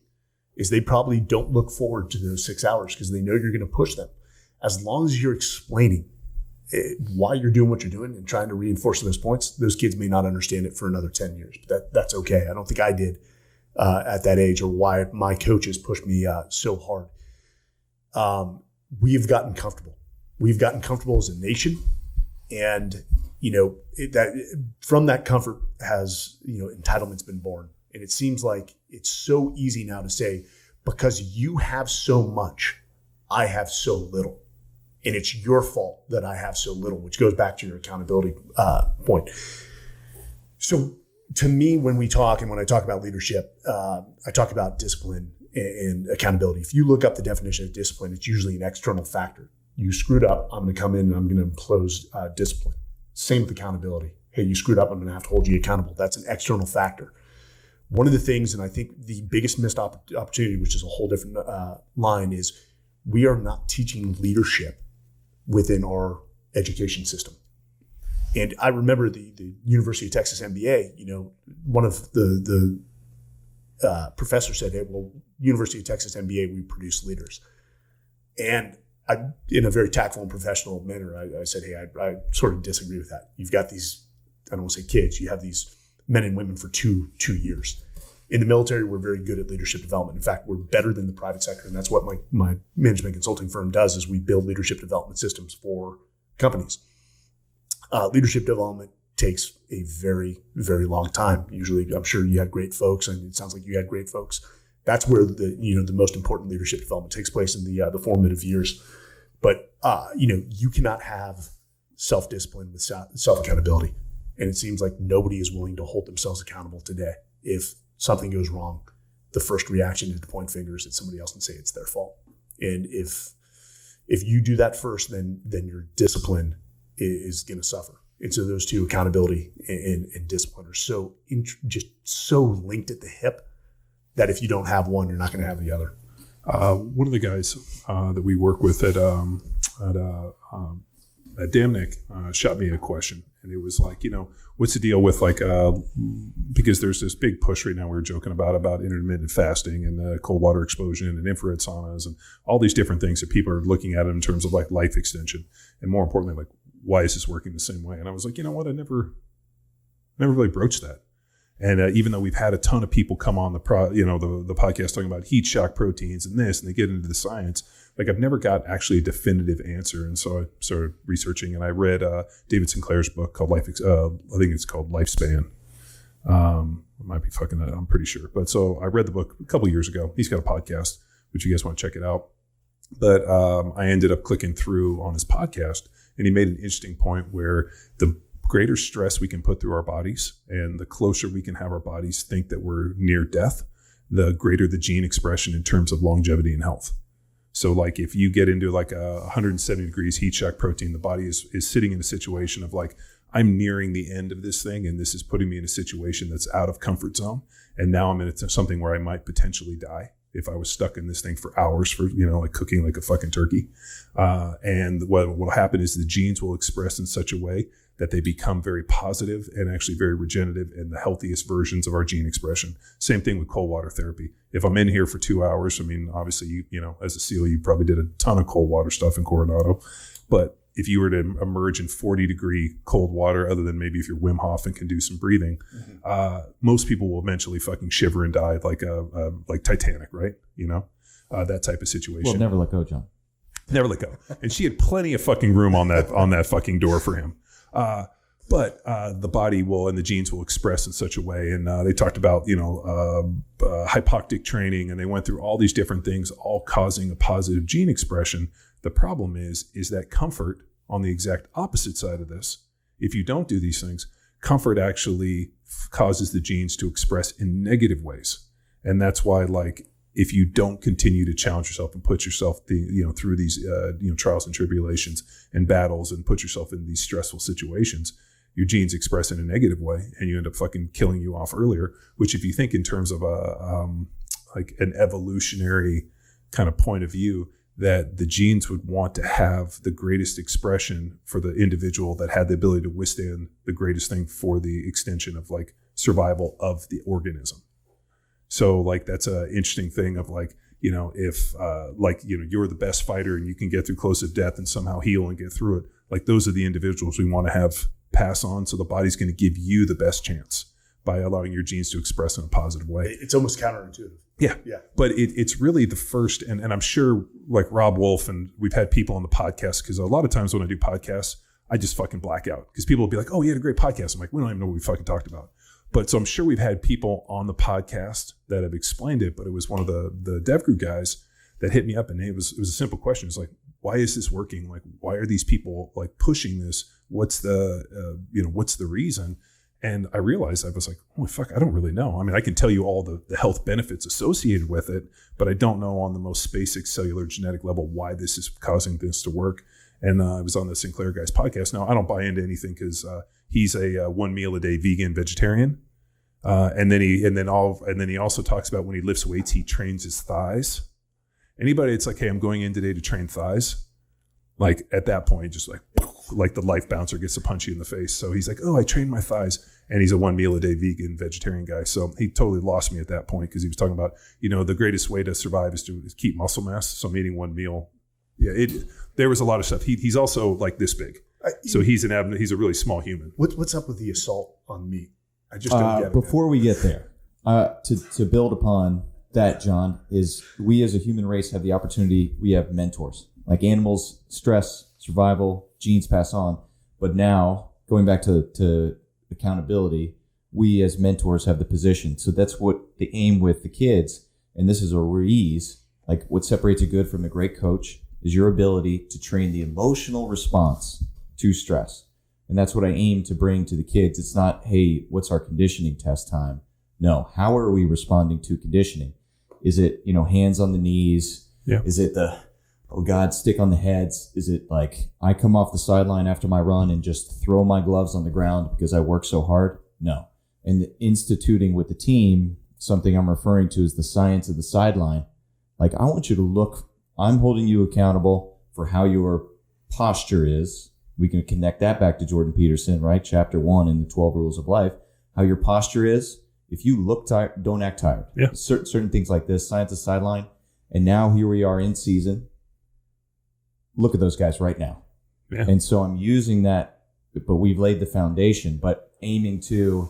is they probably don't look forward to those 6 hours because they know you're going to push them. As long as you're explaining why you're doing what you're doing and trying to reinforce those points, those kids may not understand it for another 10 years. But that's okay. I don't think I did at that age, or why my coaches pushed me so hard. We've gotten comfortable. We've gotten comfortable as a nation. And, from that comfort has, entitlement's been born. And it seems like it's so easy now to say, because you have so much, I have so little. And it's your fault that I have so little, which goes back to your accountability point. So to me, when I talk about leadership, I talk about discipline and accountability. If you look up the definition of discipline, it's usually an external factor. you screwed up. I'm going to come in and I'm going to impose discipline. Same with accountability. Hey, you screwed up. I'm going to have to hold you accountable. That's an external factor. One of the things, and I think the biggest missed opportunity, which is a whole different line, is we are not teaching leadership within our education system. And I remember the University of Texas MBA, one of the professors said, hey, well, University of Texas MBA, we produce leaders. And I, in a very tactful and professional manner, I said, hey, I sort of disagree with that. You've got these, I don't want to say kids, you have these men and women for two years. In the military, we're very good at leadership development. In fact, we're better than the private sector. And that's what my management consulting firm does, is we build leadership development systems for companies. Leadership development takes a very, very long time. Usually, I'm sure you had great folks, and it sounds like you had great folks. That's where the most important leadership development takes place in the formative years. But you cannot have self-discipline with self-accountability. And it seems like nobody is willing to hold themselves accountable today. If something goes wrong, the first reaction is to point fingers at somebody else and say it's their fault. And if you do that first, then your discipline is going to suffer. And so those two, accountability and discipline, are just so linked at the hip that if you don't have one, you're not going to have the other. One of the guys that we work with at Damnick shot me a question, and it was like, what's the deal with because there's this big push right now, we were joking about intermittent fasting and cold water explosion and infrared saunas and all these different things that people are looking at in terms of like life extension, and more importantly, like, why is this working the same way? And I was like, you know what? I never really broached that. And even though we've had a ton of people come on the podcast talking about heat shock proteins and this, and they get into the science, like I've never got actually a definitive answer. And so I started researching, and I read David Sinclair's book called I think it's called Lifespan. I might be fucking that, I'm pretty sure. But so I read the book a couple years ago. He's got a podcast, which you guys want to check it out. But I ended up clicking through on his podcast, and he made an interesting point where the greater stress we can put through our bodies and the closer we can have our bodies think that we're near death, the greater the gene expression in terms of longevity and health. So like if you get into like 170 degrees heat shock protein, the body is sitting in a situation of like, I'm nearing the end of this thing, and this is putting me in a situation that's out of comfort zone. And now I'm in something where I might potentially die if I was stuck in this thing for hours for, like cooking like a fucking turkey. And what will happen is the genes will express in such a way that they become very positive and actually very regenerative and the healthiest versions of our gene expression. Same thing with cold water therapy. If I'm in here for 2 hours, I mean, obviously, as a SEAL, you probably did a ton of cold water stuff in Coronado. But if you were to emerge in 40-degree cold water, other than maybe if you're Wim Hof and can do some breathing, most people will eventually fucking shiver and die like Titanic, right? That type of situation. Well, never let go, John. Never let go. And she had plenty of fucking room on that fucking door for him. But the body will and the genes will express in such a way. And they talked about, hypoxic training, and they went through all these different things, all causing a positive gene expression. The problem is that comfort on the exact opposite side of this. If you don't do these things, comfort actually causes the genes to express in negative ways. And that's why, like, if you don't continue to challenge yourself and put yourself through these trials and tribulations and battles and put yourself in these stressful situations, your genes express in a negative way, and you end up fucking killing you off earlier. Which, if you think in terms of like an evolutionary kind of point of view, that the genes would want to have the greatest expression for the individual that had the ability to withstand the greatest thing for the extension of like survival of the organism. So like that's an interesting thing of like, if you're the best fighter and you can get through close to death and somehow heal and get through it, like those are the individuals we want to have pass on. So the body's going to give you the best chance by allowing your genes to express in a positive way. It's almost counterintuitive. Yeah. But it's really the first, and I'm sure like Rob Wolf, and we've had people on the podcast, because a lot of times when I do podcasts, I just fucking black out because people will be like, oh, you had a great podcast. I'm like, we don't even know what we fucking talked about. But so I'm sure we've had people on the podcast that have explained it, but it was one of the Dev Group guys that hit me up, and it was a simple question. It's like, why is this working? Like, why are these people like pushing this? What's the, what's the reason? And I realized, I was like, oh, fuck, I don't really know. I mean, I can tell you all the health benefits associated with it, but I don't know on the most basic cellular genetic level why this is causing this to work. And I was on the Sinclair guy's podcast. Now, I don't buy into anything because he's a 1 meal a day vegan vegetarian. And then he also talks about when he lifts weights, he trains his thighs. Anybody, it's like, hey, I'm going in today to train thighs. Like at that point, just like the life bouncer gets to punch you in the face. So he's like, oh, I trained my thighs. And he's a 1 meal a day vegan vegetarian guy. So he totally lost me at that point because he was talking about, the greatest way to survive is to keep muscle mass. So I'm eating 1 meal. Yeah, there was a lot of stuff. He's also like this big. So he's a really small human. What's up with the assault on meat? I just don't get it. Before we get there, to build upon that, John, is we as a human race have the opportunity, we have mentors. Like animals, stress, survival, genes pass on. But now, going back to accountability, we as mentors have the position. So that's what the aim with the kids, and this is a ease, like what separates a good from a great coach is your ability to train the emotional response to stress. And that's what I aim to bring to the kids. It's not, hey, what's our conditioning test time? No, how are we responding to conditioning? Is it, hands on the knees? Yeah. Is it oh God, stick on the heads? Is it like I come off the sideline after my run and just throw my gloves on the ground because I work so hard? No. And instituting with the team, something I'm referring to is the science of the sideline. Like I want you to look, I'm holding you accountable for how your posture is. We can connect that back to Jordan Peterson, right? Chapter 1 in the 12 Rules of Life. How your posture is. If you look tired, don't act tired. Yeah. Certain things like this, science of sideline. And now here we are in season. Look at those guys right now. Yeah. And so I'm using that, but we've laid the foundation, but aiming to,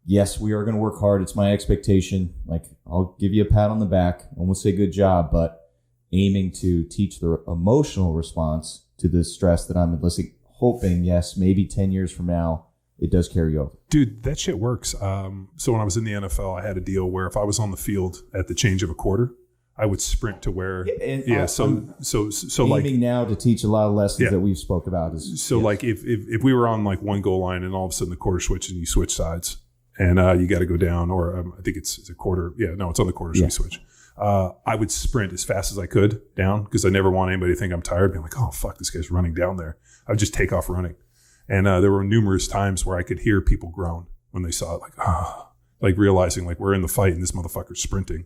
yes, we are going to work hard. It's my expectation. Like I'll give you a pat on the back and we'll say good job, but aiming to teach the emotional response to the stress that I'm enlisting, hoping, yes, maybe 10 years from now, it does carry over. Dude, that shit works. So when I was in the NFL, I had a deal where if I was on the field at the change of a quarter, I would sprint to where, so aiming like now to teach a lot of lessons that we've spoke about. Like if we were on like one goal line and all of a sudden the quarter switch and you switch sides and you got to go down, or I think it's a quarter. Yeah, no, it's on the quarter. So we switch. I would sprint as fast as I could down because I never want anybody to think I'm tired. Being like, oh fuck, this guy's running down there. I would just take off running. And there were numerous times where I could hear people groan when they saw it, like realizing like we're in the fight and this motherfucker's sprinting.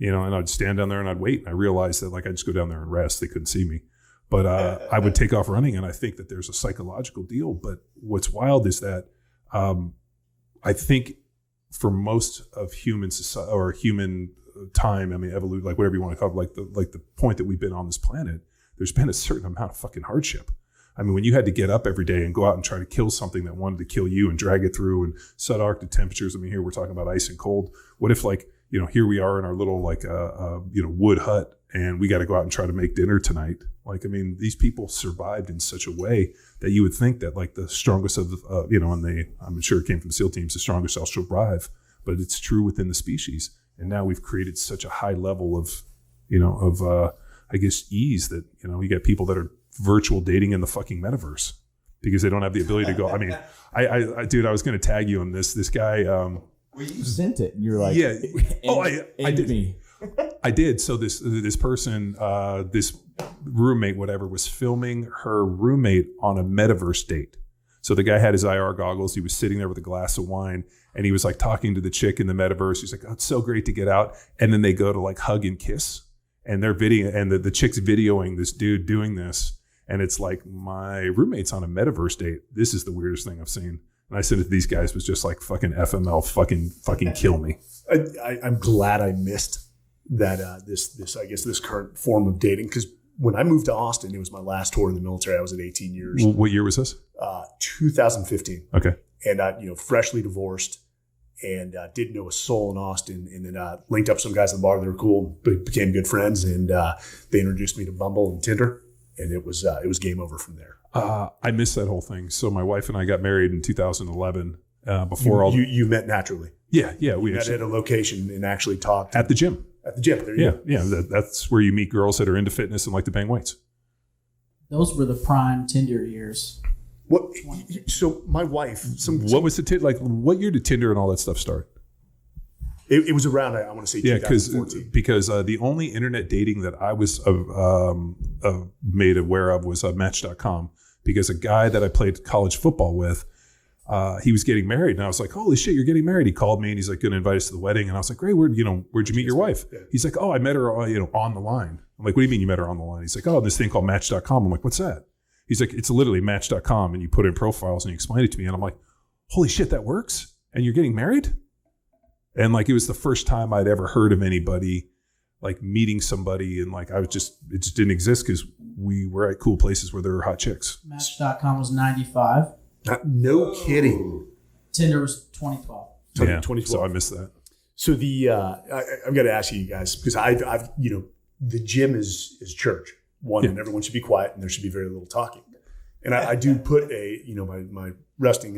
And I'd stand down there and I'd wait. And I realized that like I just go down there and rest. They couldn't see me, but I would take off running. And I think that there's a psychological deal. But what's wild is that I think for most of human society or human time, I mean, evolution, like whatever you want to call it, like the point that we've been on this planet, there's been a certain amount of fucking hardship. I mean, when you had to get up every day and go out and try to kill something that wanted to kill you and drag it through and subarctic temperatures. I mean, here we're talking about ice and cold. What if like, here we are in our little like, wood hut and we got to go out and try to make dinner tonight. Like, I mean, these people survived in such a way that you would think that like the strongest of, and I'm sure it came from SEAL teams, the strongest shall survive, but it's true within the species. And now we've created such a high level of, I guess, ease that, you got people that are virtual dating in the fucking metaverse because they don't have the ability to go. I mean, dude, I was going to tag you on this guy. Well, you sent it and you're like, yeah. I did. Me. I did. So this person, this roommate, whatever, was filming her roommate on a metaverse date. So the guy had his IR goggles. He was sitting there with a glass of wine and he was like talking to the chick in the metaverse. He's like, oh, it's so great to get out. And then they go to like hug and kiss and they're video and the chick's videoing this dude doing this. And it's like, my roommate's on a metaverse date. This is the weirdest thing I've seen. And I sent it to these guys, was just like fucking FML, fucking kill me. I'm glad I missed that. This current form of dating, because when I moved to Austin, it was my last tour in the military. I was at 18 years. What year was this? 2015. Okay. And I, freshly divorced, and didn't know a soul in Austin. And then linked up some guys at the bar. They were cool, became good friends, and they introduced me to Bumble and Tinder. And it was game over from there. I missed that whole thing. So my wife and I got married in 2011. You met naturally. Yeah. We met at a location and actually talked at the gym. At the gym, there you go. Yeah. That's where you meet girls that are into fitness and like to bang weights. Those were the prime Tinder years. What? So my wife. What was the like? What year did Tinder and all that stuff start? It was around, I want to say, 2014. Because the only internet dating that I was made aware of was Match.com, because a guy that I played college football with, he was getting married, and I was like, holy shit, you're getting married. He called me and he's like, going to invite us to the wedding. And I was like, great, where'd you meet your wife? Yeah. He's like, oh, I met her on the line. I'm like, what do you mean you met her on the line? He's like, oh, this thing called Match.com. I'm like, what's that? He's like, it's literally Match.com, and you put in profiles and you explain it to me. And I'm like, holy shit, that works? And you're getting married? And like, it was the first time I'd ever heard of anybody like meeting somebody, and like it just didn't exist because we were at cool places where there were hot chicks. Match.com was 95. No kidding. Tinder was 2012. Yeah, 2012. so I missed that. So I've got to ask you guys, because I've the gym is church. And everyone should be quiet, and there should be very little talking. And I do put my resting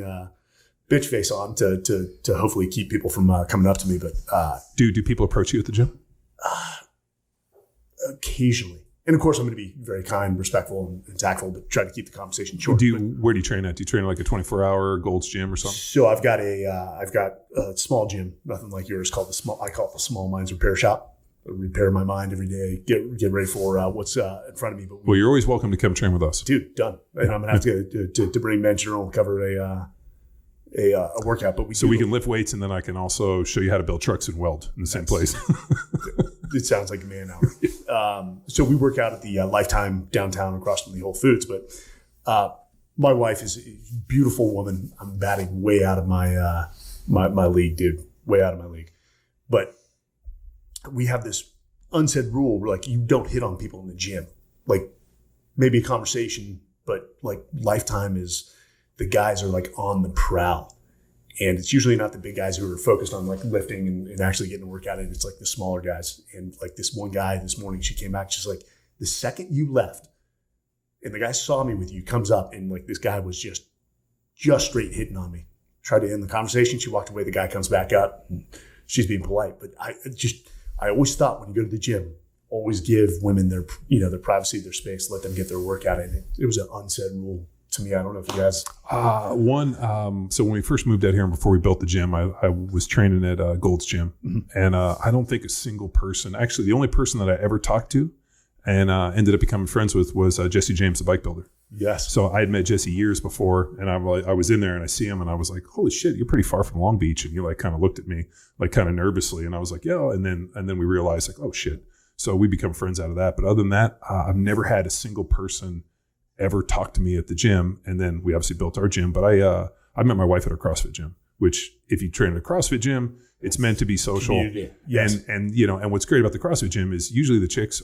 bitch face on to hopefully keep people from coming up to me. But do people approach you at the gym? Occasionally. And of course, I'm going to be very kind, respectful, and tactful, but try to keep the conversation short. Where do you train at? Do you train like a 24-hour Gold's Gym or something? So I've got a small gym, nothing like yours, called I call it the Small Minds Repair Shop. I repair my mind every day, get ready for what's in front of me. But well, you're always welcome to come train with us, dude. Done. And I'm going to have to bring Men's Journal and cover a workout. But we can lift weights, and then I can also show you how to build trucks and weld in the same place. It sounds like a man hour. So we work out at the Lifetime downtown across from the Whole Foods. But my wife is a beautiful woman. I'm batting way out of my my league, dude. Way out of my league. But we have this unsaid rule where, like, you don't hit on people in the gym. Like, maybe a conversation, but like Lifetime is, the guys are like on the prowl. And it's usually not the big guys who are focused on like lifting and actually getting a workout in. It's like the smaller guys. And like this one guy this morning, she came back, she's like, the second you left and the guy saw me with you, comes up, and like this guy was just straight hitting on me. Tried to end the conversation. She walked away. The guy comes back up. And she's being polite. But I always thought, when you go to the gym, always give women their privacy, their space, let them get their workout in. It was an unsaid rule to me. I don't know if you guys. So when we first moved out here and before we built the gym, I was training at Gold's Gym. Mm-hmm. And I don't think a single person, actually the only person that I ever talked to and ended up becoming friends with was Jesse James, the bike builder. Yes. So I had met Jesse years before, and I was in there and I see him and I was like, holy shit, you're pretty far from Long Beach. And he like kind of looked at me like kind of nervously, and I was like, yeah. And then we realized like, oh shit. So we become friends out of that. But other than that, I've never had a single person ever talk to me at the gym. And then we obviously built our gym, but I met my wife at a CrossFit gym, which if you train at a CrossFit gym, it's meant to be social. Community. Yes. And what's great about the CrossFit gym is usually the chicks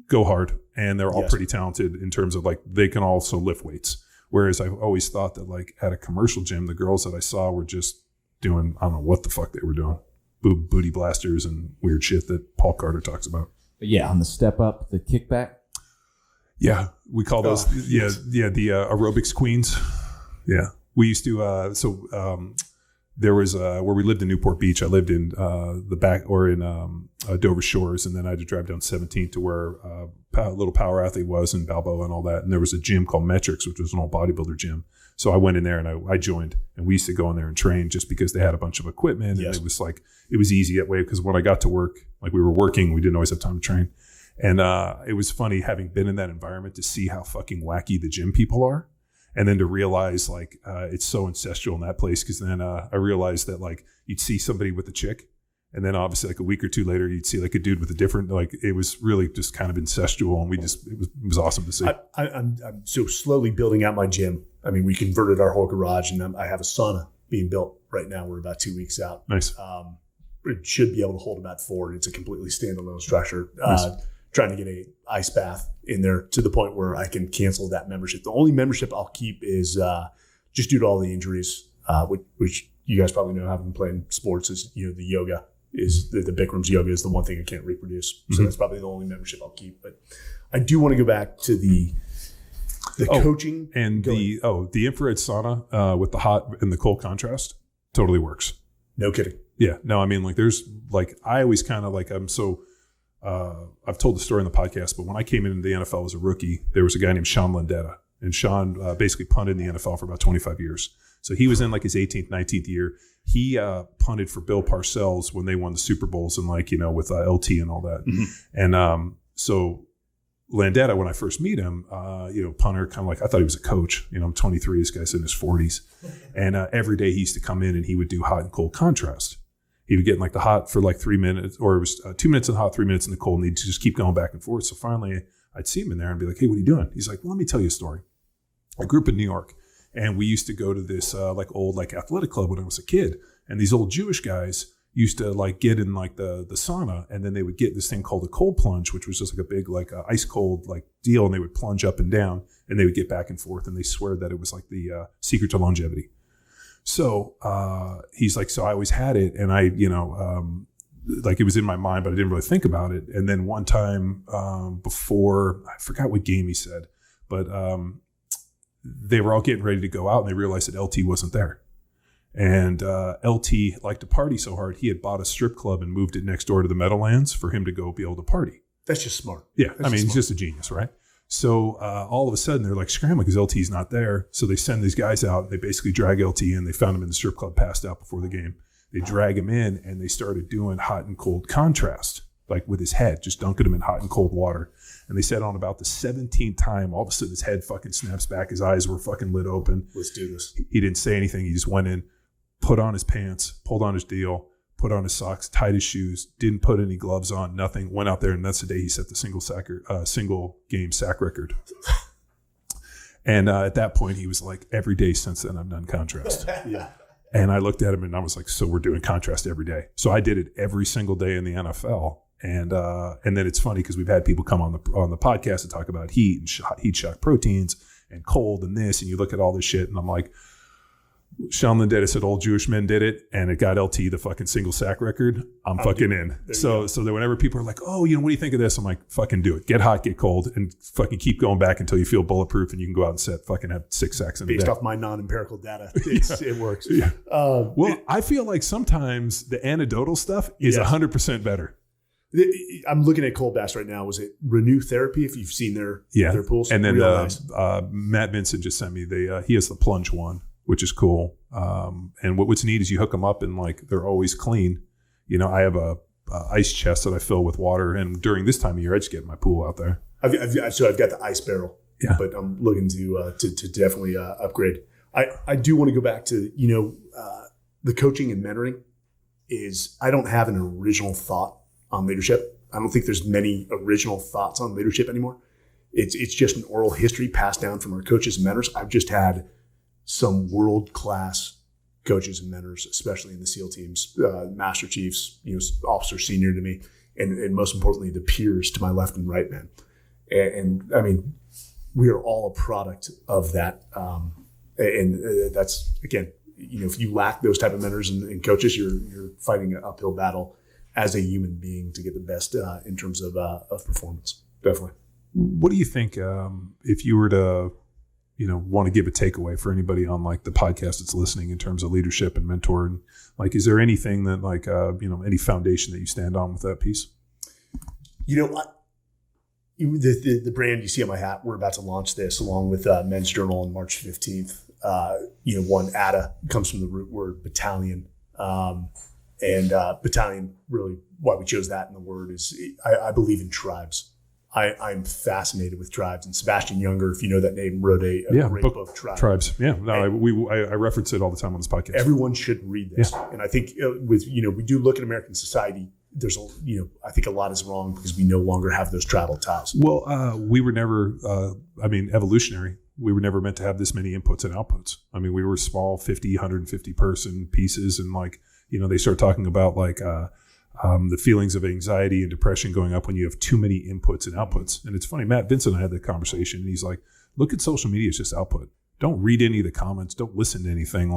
go hard, and they're all pretty talented in terms of like, they can also lift weights. Whereas I've always thought that like at a commercial gym, the girls that I saw were just doing, I don't know what the fuck they were doing. Booty blasters and weird shit that Paul Carter talks about. But yeah, on the step up, the kickback. Yeah, we call those the aerobics queens. Yeah, we used to. There was where we lived in Newport Beach. I lived in the back or in Dover Shores, and then I had to drive down 17th to where a little power athlete was in Balboa and all that. And there was a gym called Metrics, which was an old bodybuilder gym. So I went in there and I joined, and we used to go in there and train just because they had a bunch of equipment, and it was like, it was easy that way, because when I got to work, like we were working, we didn't always have time to train. And it was funny having been in that environment to see how fucking wacky the gym people are. And then to realize like it's so ancestral in that place, because then I realized that like you'd see somebody with a chick, and then obviously like a week or two later you'd see like a dude with a different, like it was really just kind of ancestral, and it was awesome to see. I'm so slowly building out my gym. I mean, we converted our whole garage, and I have a sauna being built right now. We're about 2 weeks out. Nice. It should be able to hold about 4. It's a completely standalone structure. Nice. Trying to get a ice bath in there to the point where I can cancel that membership. The only membership I'll keep is just due to all the injuries, which you guys probably know, having been playing sports, is the yoga is the Bikram's yoga is the one thing I can't reproduce. So that's probably the only membership I'll keep. But I do want to go back to the coaching and the infrared sauna with the hot and the cold contrast totally works. No kidding. Yeah. No, I mean, like there's like, I always kind of like, I've told the story in the podcast, but when I came into the NFL as a rookie, there was a guy named Sean Landetta, And Sean basically punted in the NFL for about 25 years. So he was in like his 18th, 19th year. He punted for Bill Parcells when they won the Super Bowls and like, with LT and all that. Mm-hmm. And so Landetta, when I first meet him, punter, kind of like, I thought he was a coach. I'm 23, this guy's in his 40s. And every day he used to come in and he would do hot and cold contrast. He would get in like the hot for like 3 minutes, or it was 2 minutes in the hot, 3 minutes in the cold, and he'd just keep going back and forth. So finally I'd see him in there and be like, hey, what are you doing? He's like, well, let me tell you a story. I grew up in New York, and we used to go to this old athletic club when I was a kid. And these old Jewish guys used to like get in like the sauna, and then they would get this thing called a cold plunge, which was just like a big ice cold deal, and they would plunge up and down, and they would get back and forth, and they swear that it was like the secret to longevity. So he's like, so I always had it, and I it was in my mind, but I didn't really think about it. And then one time before, I forgot what game he said, but they were all getting ready to go out, and they realized that LT wasn't there. And LT liked to party so hard, he had bought a strip club and moved it next door to the Meadowlands for him to go be able to party. That's just smart. Yeah, he's just a genius, right? So all of a sudden, they're like scrambling because LT's not there. So they send these guys out. They basically drag LT in. They found him in the strip club, passed out before the game. They drag him in, and they started doing hot and cold contrast, like with his head, just dunking him in hot and cold water. And they said on about the 17th time, all of a sudden his head fucking snaps back. His eyes were fucking lit open. Let's do this. He didn't say anything. He just went in, put on his pants, pulled on his deal, put on his socks, tied his shoes, didn't put any gloves on, nothing. Went out there, and that's the day he set the single game sack record. And at that point, he was like, every day since then, I've done contrast. Yeah. And I looked at him, and I was like, so we're doing contrast every day. So I did it every single day in the NFL. And then it's funny because we've had people come on the podcast to talk about heat and heat shock proteins and cold and this, and you look at all this shit, and I'm like, Sean Landetta said old Jewish men did it, and it got LT the fucking single sack record. I'm fucking in. So that whenever people are like, oh, what do you think of this? I'm like, fucking do it. Get hot, get cold, and fucking keep going back until you feel bulletproof, and you can go out and fucking have 6 sacks in a day. Based off my non-empirical data, it works. Yeah. I feel like sometimes the anecdotal stuff is 100% better. I'm looking at cold baths right now. Was it Renew Therapy? If you've seen their pools, and then nice. Matt Vincent just sent me he has the plunge one, which is cool. And what's neat is you hook them up and they're always clean. I have a ice chest that I fill with water, and during this time of year, I just get in my pool out there. I've got the ice barrel, but I'm looking to definitely upgrade. I do want to go back to the coaching and mentoring. I don't have an original thought on leadership. I don't think there's many original thoughts on leadership anymore. It's just an oral history passed down from our coaches and mentors. I've just had some world-class coaches and mentors, especially in the SEAL teams, Master Chiefs, officers senior to me, and most importantly, the peers to my left and right, man. And I mean, we are all a product of that. And that's, again, if you lack those type of mentors and coaches, you're fighting an uphill battle as a human being to get the best in terms of performance. Definitely. What do you think if you were to, want to give a takeaway for anybody on the podcast that's listening in terms of leadership and mentoring? Is there anything that any foundation that you stand on with that piece? The brand you see on my hat, we're about to launch this along with Men's Journal on March 15th. One ATA comes from the root word battalion. And battalion, really, why we chose that in the word is I believe in tribes. I'm fascinated with tribes. And Sebastian Junger, if you know that name, wrote a great book, Tribes. Yeah, no, I reference it all the time on this podcast. Everyone should read this. Yeah. And I think we do look at American society. There's I think a lot is wrong because we no longer have those tribal ties. Well, we were never, evolutionary. We were never meant to have this many inputs and outputs. I mean, we were small, 50, 150 person pieces, and they start talking about the feelings of anxiety and depression going up when you have too many inputs and outputs. And it's funny, Matt Vincent and I had that conversation, and he's like, look at social media as just output. Don't read any of the comments. Don't listen to anything.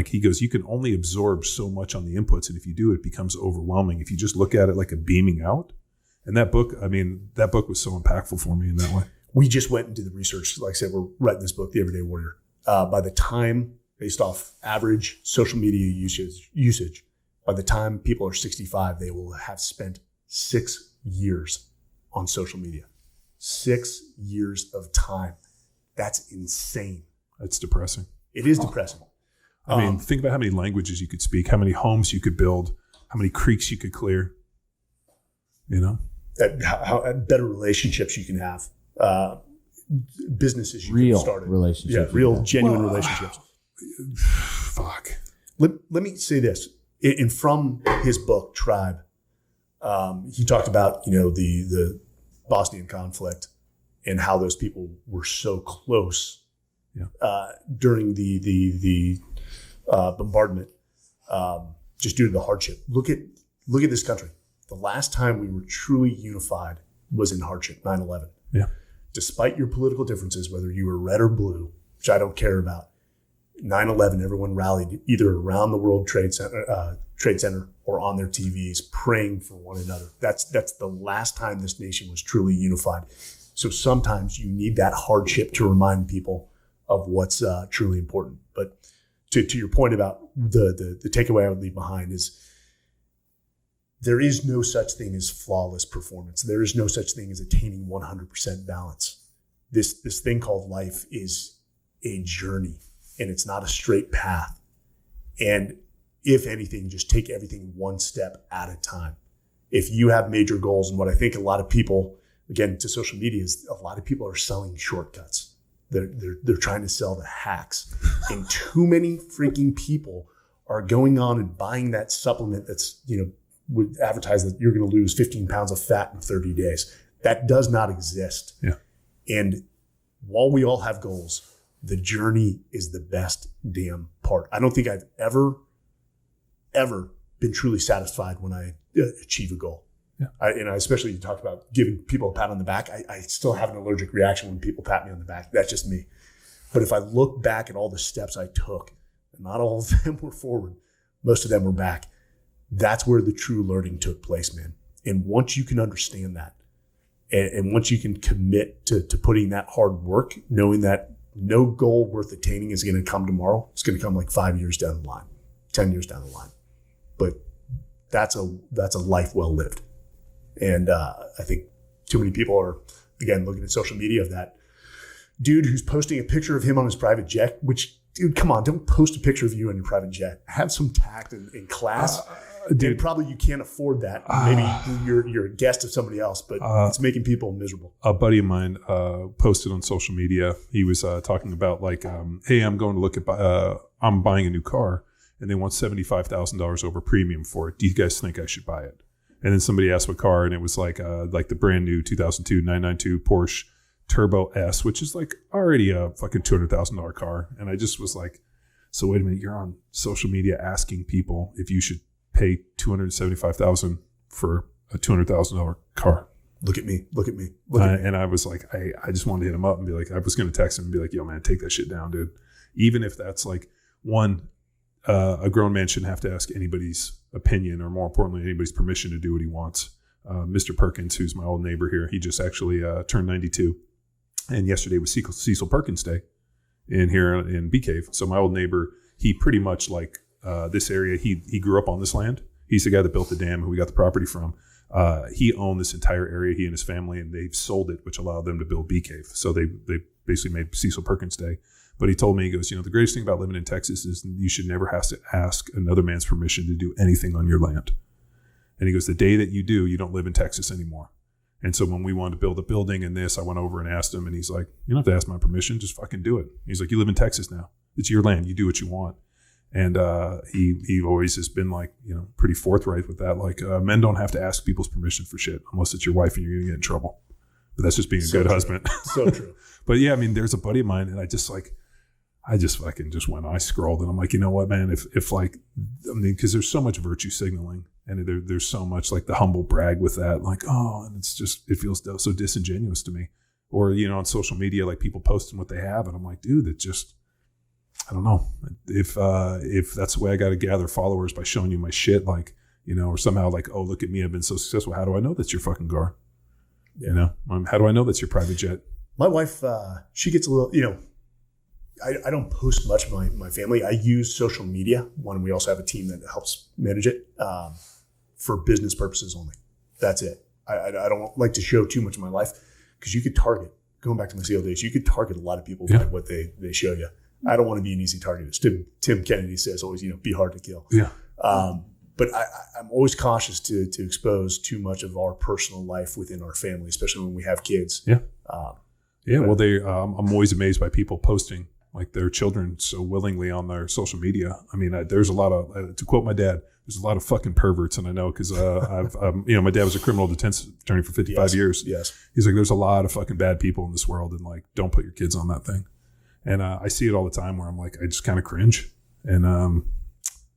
He goes, you can only absorb so much on the inputs. And if you do, it becomes overwhelming. If you just look at it like a beaming out. And that book was so impactful for me in that way. We just went and did the research. Like I said, we're writing this book, The Everyday Warrior. By the time, based off average social media usage, by the time people are 65, they will have spent 6 years on social media. 6 years of time. That's insane. That's depressing. It is depressing. I mean, think about how many languages you could speak, how many homes you could build, how many creeks you could clear. You know, how better relationships you can have, businesses you real can start. Relationships, real genuine relationships. Fuck. Let me say this. And from his book Tribe, he talked about the Bosnian conflict and how those people were so close during the bombardment, just due to the hardship. Look at this country. The last time we were truly unified was in hardship, 9/11. Yeah. Despite your political differences, whether you were red or blue, which I don't care about, 9/11, everyone rallied either around the World Trade Center or on their TVs, praying for one another. That's the last time this nation was truly unified. So sometimes you need that hardship to remind people of what's truly important. But to your point about the takeaway I would leave behind is there is no such thing as flawless performance. There is no such thing as attaining 100% balance. This thing called life is a journey, and it's not a straight path. And if anything, just take everything one step at a time. If you have major goals, and what I think a lot of people, again, to social media, is a lot of people are selling shortcuts. They're trying to sell the hacks. And too many freaking people are going on and buying that supplement that's, would advertise that you're going to lose 15 pounds of fat in 30 days. That does not exist. Yeah. And while we all have goals, the journey is the best damn part. I don't think I've ever been truly satisfied when I achieve a goal. Yeah. I especially you talked about giving people a pat on the back. I still have an allergic reaction when people pat me on the back. That's just me. But if I look back at all the steps I took, and not all of them were forward, most of them were back, that's where the true learning took place, man. And once you can understand that, and once you can commit to putting that hard work, knowing that no goal worth attaining is going to come tomorrow, it's going to come like 5 years down the line, 10 years down the line. But that's a life well lived. And I think too many people are, again, looking at social media of that dude who's posting a picture of him on his private jet, which, dude, come on, don't post a picture of you on your private jet. Have some tact in class. Dude, probably you can't afford that. Maybe you're a guest of somebody else, but it's making people miserable. A buddy of mine posted on social media. He was talking about like, hey, I'm going to look at, I'm buying a new car, and they want $75,000 over premium for it. Do you guys think I should buy it? And then somebody asked what car, and it was like the brand new 2002 992 Porsche Turbo S, which is like already a fucking $200,000 car. And I just was like, so wait a minute, you're on social media asking people if you should pay $275,000 for a $200,000 car. Look at me. And I was like, I just wanted to hit him up and be like, I was going to text him and be like, yo, man, take that shit down, dude. Even if that's like a grown man shouldn't have to ask anybody's opinion, or more importantly, anybody's permission to do what he wants. Mr. Perkins, who's my old neighbor here, he just actually turned 92. And yesterday was Cecil Perkins Day in here in Bee Cave. So my old neighbor, he pretty much like this area, he grew up on this land. He's the guy that built the dam who we got the property from. He owned this entire area, he and his family, and they've sold it, which allowed them to build Bee Cave. So they basically made Cecil Perkins Day. But he told me, he goes, the greatest thing about living in Texas is you should never have to ask another man's permission to do anything on your land. And he goes, the day that you do, you don't live in Texas anymore. And so when we wanted to build a building and this, I went over and asked him, and he's like, you don't have to ask my permission, just fucking do it. He's like, you live in Texas now. It's your land. You do what you want. And he always has been like, pretty forthright with that. Like, men don't have to ask people's permission for shit unless it's your wife and you're going to get in trouble. But that's just being a good husband. So true. But yeah, I mean, there's a buddy of mine, and I just fucking just went, I scrolled, and I'm like, you know what, man, if like, I mean, because there's so much virtue signaling, and there's so much like the humble brag with that, like, oh, and it's just, it feels so disingenuous to me. Or, on social media, like people posting what they have, and I'm like, dude, it just, I don't know if that's the way I got to gather followers, by showing you my shit, like, or somehow like, oh, look at me, I've been so successful. How do I know that's your fucking car? Yeah. How do I know that's your private jet? My wife, she gets a little, I don't post much of my family. I use social media. One, we also have a team that helps manage it for business purposes only. That's it. I don't like to show too much of my life, because you could target. going back to my SEAL days, you could target a lot of people by what they show you. I don't want to be an easy target. As Tim Kennedy says always, be hard to kill. Yeah. But I'm always cautious to expose too much of our personal life within our family, especially when we have kids. Yeah. Well, I'm always amazed by people posting like their children so willingly on their social media. I mean, there's a lot of, to quote my dad, there's a lot of fucking perverts, and I know because my dad was a criminal defense attorney for 55 years. Yes. He's like, there's a lot of fucking bad people in this world, and like, don't put your kids on that thing. And I see it all the time where I'm like, I just kind of cringe. And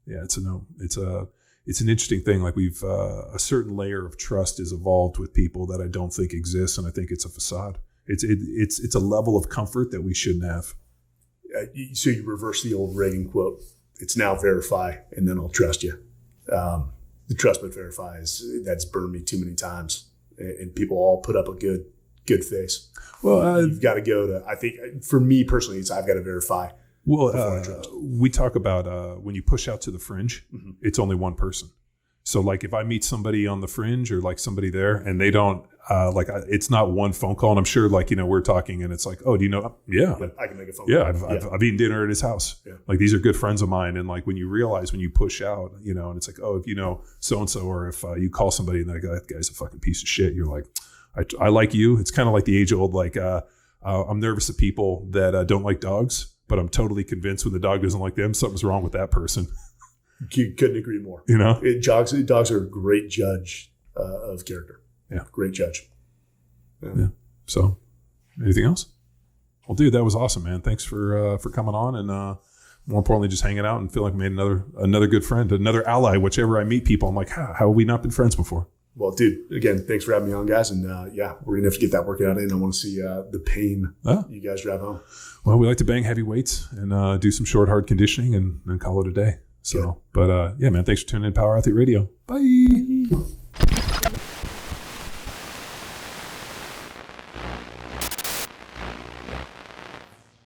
it's an interesting thing. Like we've a certain layer of trust is evolved with people that I don't think exists, and I think it's a facade. It's a level of comfort that we shouldn't have. So you reverse the old Reagan quote. It's now verify, and then I'll trust you. The trust but verify that's burned me too many times, and people all put up a good face. Well, you've got to go to. I think for me personally, I've got to verify. Well, we talk about when you push out to the fringe, it's only one person. So like if I meet somebody on the fringe or like somebody there and they don't it's not one phone call, and I'm sure we're talking and it's like, oh, do you know? Yeah, I can make a phone call. I've eaten dinner at his house. Yeah. Like these are good friends of mine, and like when you realize when you push out, and it's like, oh, if you know so and so, or if you call somebody and they're like, that guy's a fucking piece of shit, you're like, I like you. It's kind of like the age old I'm nervous of people that don't like dogs, but I'm totally convinced when the dog doesn't like them, something's wrong with that person. Couldn't agree more. Dogs are a great judge of character. Yeah, great judge. Yeah. So, anything else? Well, dude, that was awesome, man. Thanks for coming on, and more importantly, just hanging out and feel like I made another good friend, another ally. Whichever I meet people, I'm like, how have we not been friends before? Well, dude, again, thanks for having me on, guys. And we're gonna have to get that workout in. I want to see the pain you guys drive home. Well, we like to bang heavy weights and do some short, hard conditioning and call it a day. So, but man, thanks for tuning in to Power Athlete Radio. Bye.